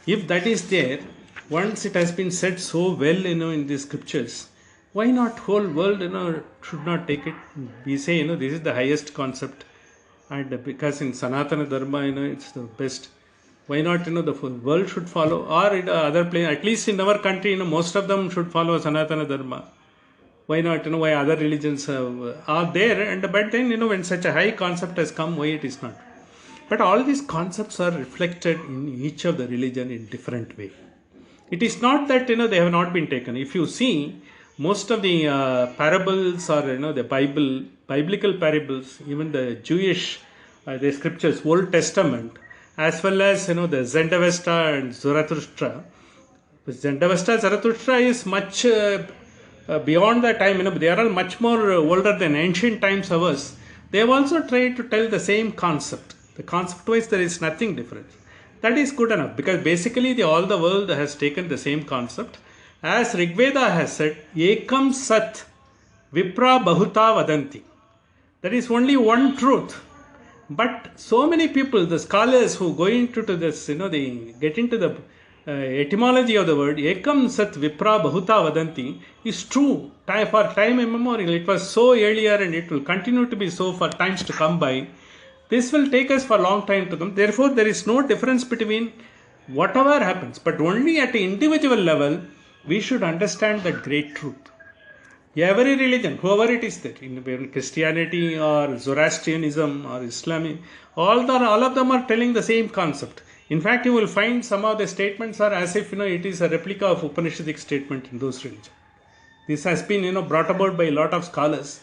[SPEAKER 1] If that is there, once it has been said so well, in the scriptures, why not whole world, should not take it? We say, this is the highest concept, and because in Sanatana Dharma, it's the best. Why not, the full world should follow, or in other place, at least in our country, most of them should follow Sanatana Dharma. Why not, why other religions are there, and but then, when such a high concept has come, why it is not? But all these concepts are reflected in each of the religion in different way. It is not that they have not been taken. If you see most of the parables or the biblical parables, even the Jewish the scriptures, Old Testament, as well as the Zendavesta and Zarathustra. Zendavesta, Zarathustra is much beyond the time. They are all much more older than ancient times ours. They have also tried to tell the same concept. The concept wise there is nothing different. That is good enough, because basically all the world has taken the same concept. As Rigveda has said, Ekam Sat Vipra Bahuta Vadanti. There is only one truth. But so many people, the scholars who go into this, they get into the etymology of the word, Ekam Sat Vipra Bahuta Vadanti, is true. For time immemorial, it was so earlier and it will continue to be so for times to come by. This will take us for a long time to come. Therefore, there is no difference between whatever happens, but only at an individual level, we should understand that great truth. Every religion, whoever it is there, in Christianity or Zoroastrianism or Islam, all of them are telling the same concept. In fact, you will find some of the statements are as if it is a replica of Upanishadic statement in those religions. This has been brought about by a lot of scholars.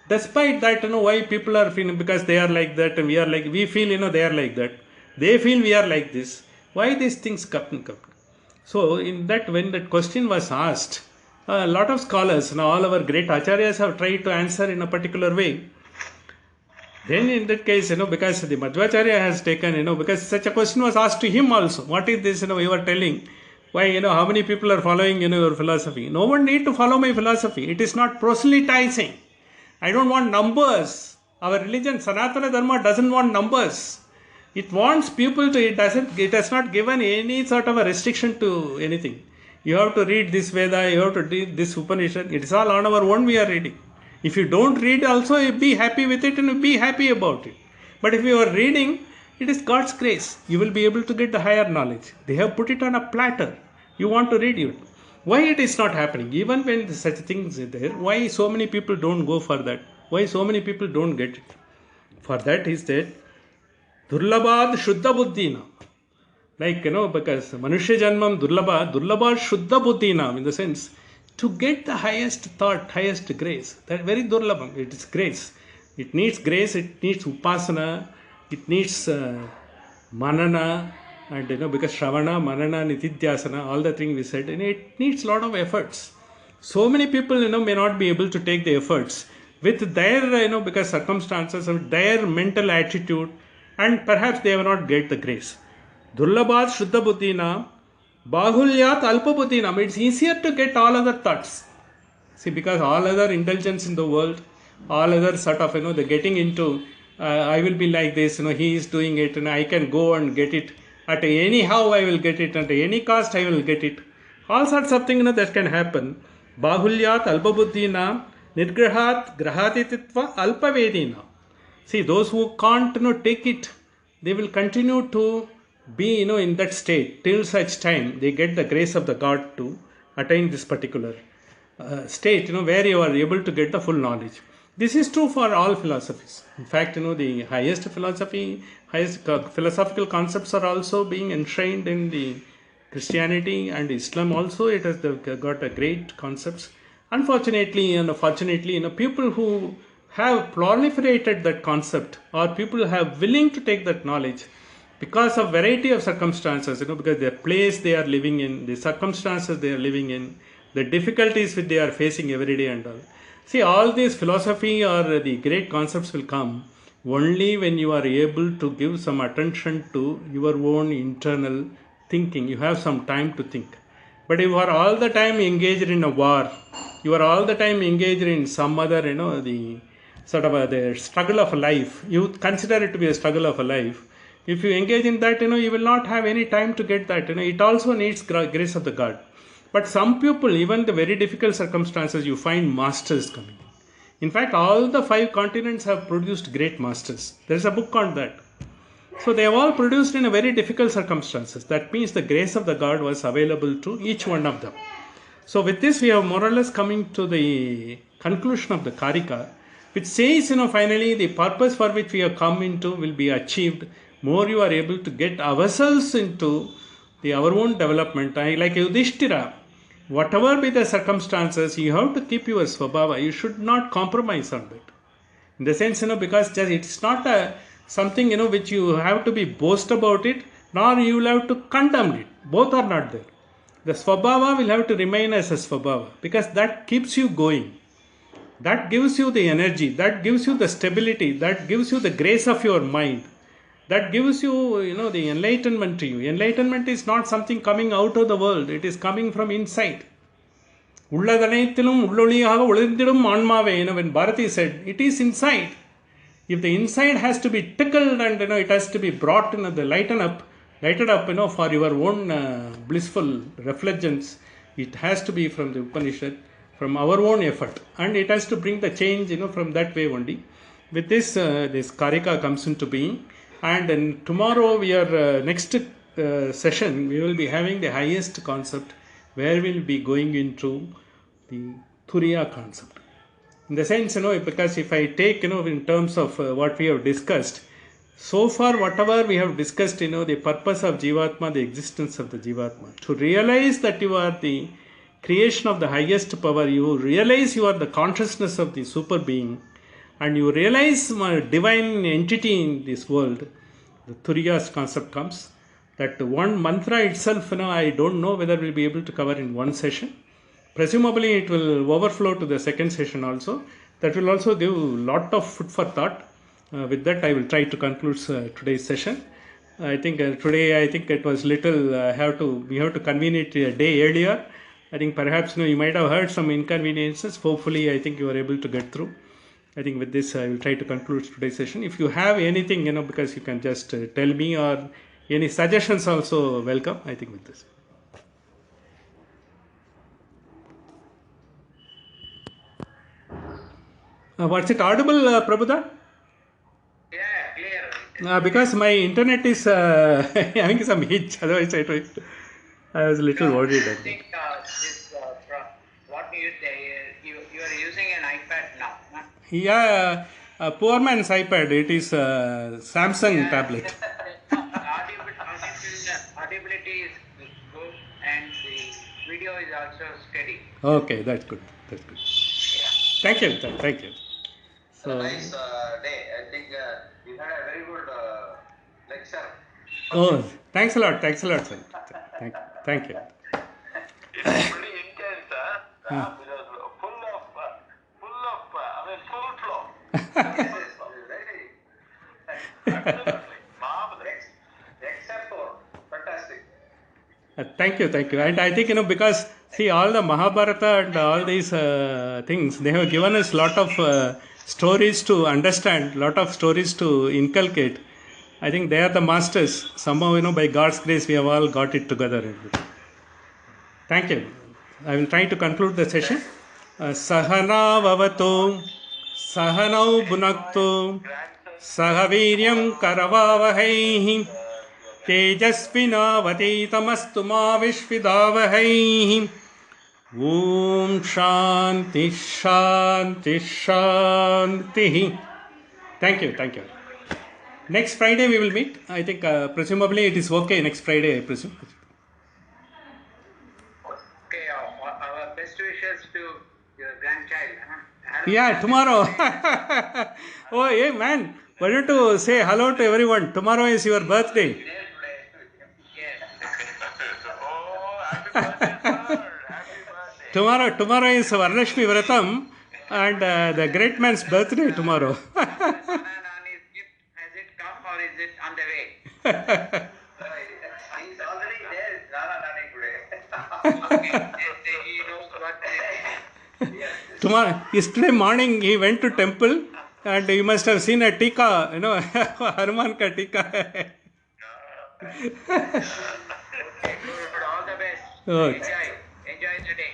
[SPEAKER 1] Despite that, why people are feeling, because they are like that and we feel they are like that. They feel we are like this. Why these things come? So in that, when that question was asked, a lot of scholars, all our great acharyas have tried to answer in a particular way. Then in that case, because the Madhvacharya has taken, because such a question was asked to him also. What is this, you are telling? Why, how many people are following, your philosophy? No one need to follow my philosophy. It is not proselytizing. I don't want numbers. Our religion, Sanatana Dharma, doesn't want numbers. It wants people to, it has not given any sort of a restriction to anything. You have to read this Veda, you have to read this Upanishad. It is all on our own we are reading. If you don't read also, you be happy with it and be happy about it. But if you are reading, it is God's grace. You will be able to get the higher knowledge. They have put it on a platter. You want to read it. Why it is not happening? Even when such things are there, why so many people don't go for that? Why so many people don't get it? For that is that Durlabad Shuddha Buddhina. Like, because Manushya Janmam Durlabad Shuddha Buddhina, in the sense, to get the highest thought, highest grace. That very Durlabam, it is grace. It needs grace, it needs Upasana, it needs Manana, and because Shravana, Manana, Nitidhyasana, all the things we said, it needs a lot of efforts. So many people, may not be able to take the efforts with their, because circumstances of their mental attitude, and perhaps they have not get the grace. Durlabhat Shuddha Buddhina, Bahulyat Alpa Buddhina. It's easier to get all other thoughts. See, because all other indulgence in the world, all other sort of, the getting into, I will be like this, he is doing it, and I can go and get it. At anyhow I will get it, at any cost I will get it. All sorts of things that can happen. Bahulyat alpabuddhina nirgrahat grahatititva alpavedina. See, those who can't take it, they will continue to be in that state till such time they get the grace of the God to attain this particular state, where you are able to get the full knowledge. This is true for all philosophies. In fact, the highest philosophical concepts are also being enshrined in the Christianity and Islam also. It has got a great concepts. Unfortunately and fortunately, people who have proliferated that concept, or people who have willing to take that knowledge because of variety of circumstances, because the place they are living in, the circumstances they are living in, the difficulties which they are facing every day and all. See, all this philosophy or the great concepts will come only when you are able to give some attention to your own internal thinking, you have some time to think. But if you are all the time engaged in a war, you are all the time engaged in some other, the sort of the struggle of life, you consider it to be a struggle of a life. If you engage in that, you will not have any time to get that. It also needs grace of the God. But some people, even the very difficult circumstances, you find masters coming. In fact, all the 5 continents have produced great masters. There is a book on that. So they have all produced in a very difficult circumstances. That means the grace of the God was available to each one of them. So with this, we have more or less coming to the conclusion of the Karika, which says, finally the purpose for which we have come into will be achieved. More you are able to get ourselves into our own development. Like Yudhishthira, whatever be the circumstances, you have to keep your svabhava. You should not compromise on it. In the sense, because just it's not something, which you have to be boast about it, nor you will have to condemn it. Both are not there. The svabhava will have to remain as a svabhava, because that keeps you going. That gives you the energy, that gives you the stability, that gives you the grace of your mind. That gives you, the enlightenment to you. Enlightenment is not something coming out of the world. It is coming from inside. உள்ளதனைத்திலும் உள்ளொளியாக ஒளிர்ந்திடும் ஆன்மாவே, when Bharati said, it is inside. If the inside has to be tickled and it has to be brought, lighted up, for your own blissful reflections, it has to be from the Upanishad, from our own effort, and it has to bring the change, from that way only. With this, this Karika comes into being, and then tomorrow we are next session we will be having the highest concept, where we will be going into the Turiya concept. In the sense, because if I take, in terms of what we have discussed, so far whatever we have discussed, the purpose of Jivatma, the existence of the Jivatma, to realize that you are the creation of the highest power, you realize you are the consciousness of the super being, and you realize divine entity in this world, the Turiya's concept comes. That one mantra itself, I don't know whether we'll be able to cover in one session. Presumably it will overflow to the second session also. That will also give lot of food for thought. With that, I will try to conclude today's session. I think today, it was little, we have to convene it a day earlier. I think perhaps you might have heard some inconveniences. Hopefully, I think you are able to get through. I think with this, I will try to conclude today's session. If you have anything, because you can just tell me, or any suggestions also welcome, I think, with this. What's it audible, Prabhuda?
[SPEAKER 2] Yeah, clear.
[SPEAKER 1] Because my internet is having some hitch, otherwise I was a little worried.
[SPEAKER 2] I think this, what you say, you are using an iPad now, huh?
[SPEAKER 1] Yeah, a poor man's iPad. It is a Samsung tablet.
[SPEAKER 2] Audibility is good, and the video is also steady.
[SPEAKER 1] Okay, that's good. That's good. Thank you. Thank you.
[SPEAKER 2] So, a nice day. I think you had a very good lecture.
[SPEAKER 1] Oh, thanks a lot, sir. Thank you.
[SPEAKER 2] It's pretty intense, huh? Because full flow. Absolutely. Marvelous. Except for fantastic.
[SPEAKER 1] Thank you. And I think, because, see, all the Mahabharata and all these things, they have given us lot of stories to understand, lot of stories to inculcate. I think they are the masters. Somehow, by God's grace, we have all got it together. Thank you. I will try to conclude the session. Sahana vavato, sahanau bhunakto, sahaviryam karavavahaihi, तेजस्विनावतीतमस्तु मा विश्विदावहैः। ॐ शान्ति शान्ति शान्तिः. Thank you. Next Friday we will meet. I think presumably it is okay next Friday, I presume.
[SPEAKER 2] Okay, our best wishes to your grandchild. Huh?
[SPEAKER 1] Yeah, tomorrow. Oh, hey man, why don't you say hello to everyone? Tomorrow is your birthday.
[SPEAKER 2] Yes. Oh, happy birthday, sir. Happy birthday.
[SPEAKER 1] Tomorrow is Varalakshmi Vratam, and the great man's birthday tomorrow.
[SPEAKER 2] Has it come or is it on the way? He's already there. He knows what to do.
[SPEAKER 1] Tomorrow, yesterday morning he went to temple and you must have seen a tika, Hanuman ka tika.
[SPEAKER 2] Okay, good. All the best.
[SPEAKER 1] Okay.
[SPEAKER 2] Enjoy the day.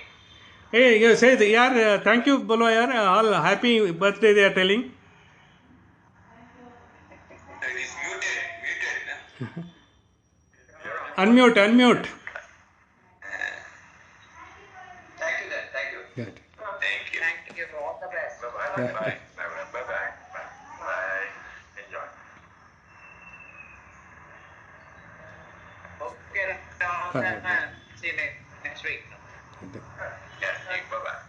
[SPEAKER 1] Hey, you say, yaar, thank you, bolo yaar, all happy birthday they are telling.
[SPEAKER 3] It is muted.
[SPEAKER 1] Unmute.
[SPEAKER 3] Thank you then. Thank you.
[SPEAKER 1] Good.
[SPEAKER 3] Thank you.
[SPEAKER 2] Thank you. All the best.
[SPEAKER 3] Bye bye. Bye bye. Bye. Enjoy.
[SPEAKER 2] Okay,
[SPEAKER 1] Bye.
[SPEAKER 2] see you next week.
[SPEAKER 3] Yeah. Bye bye.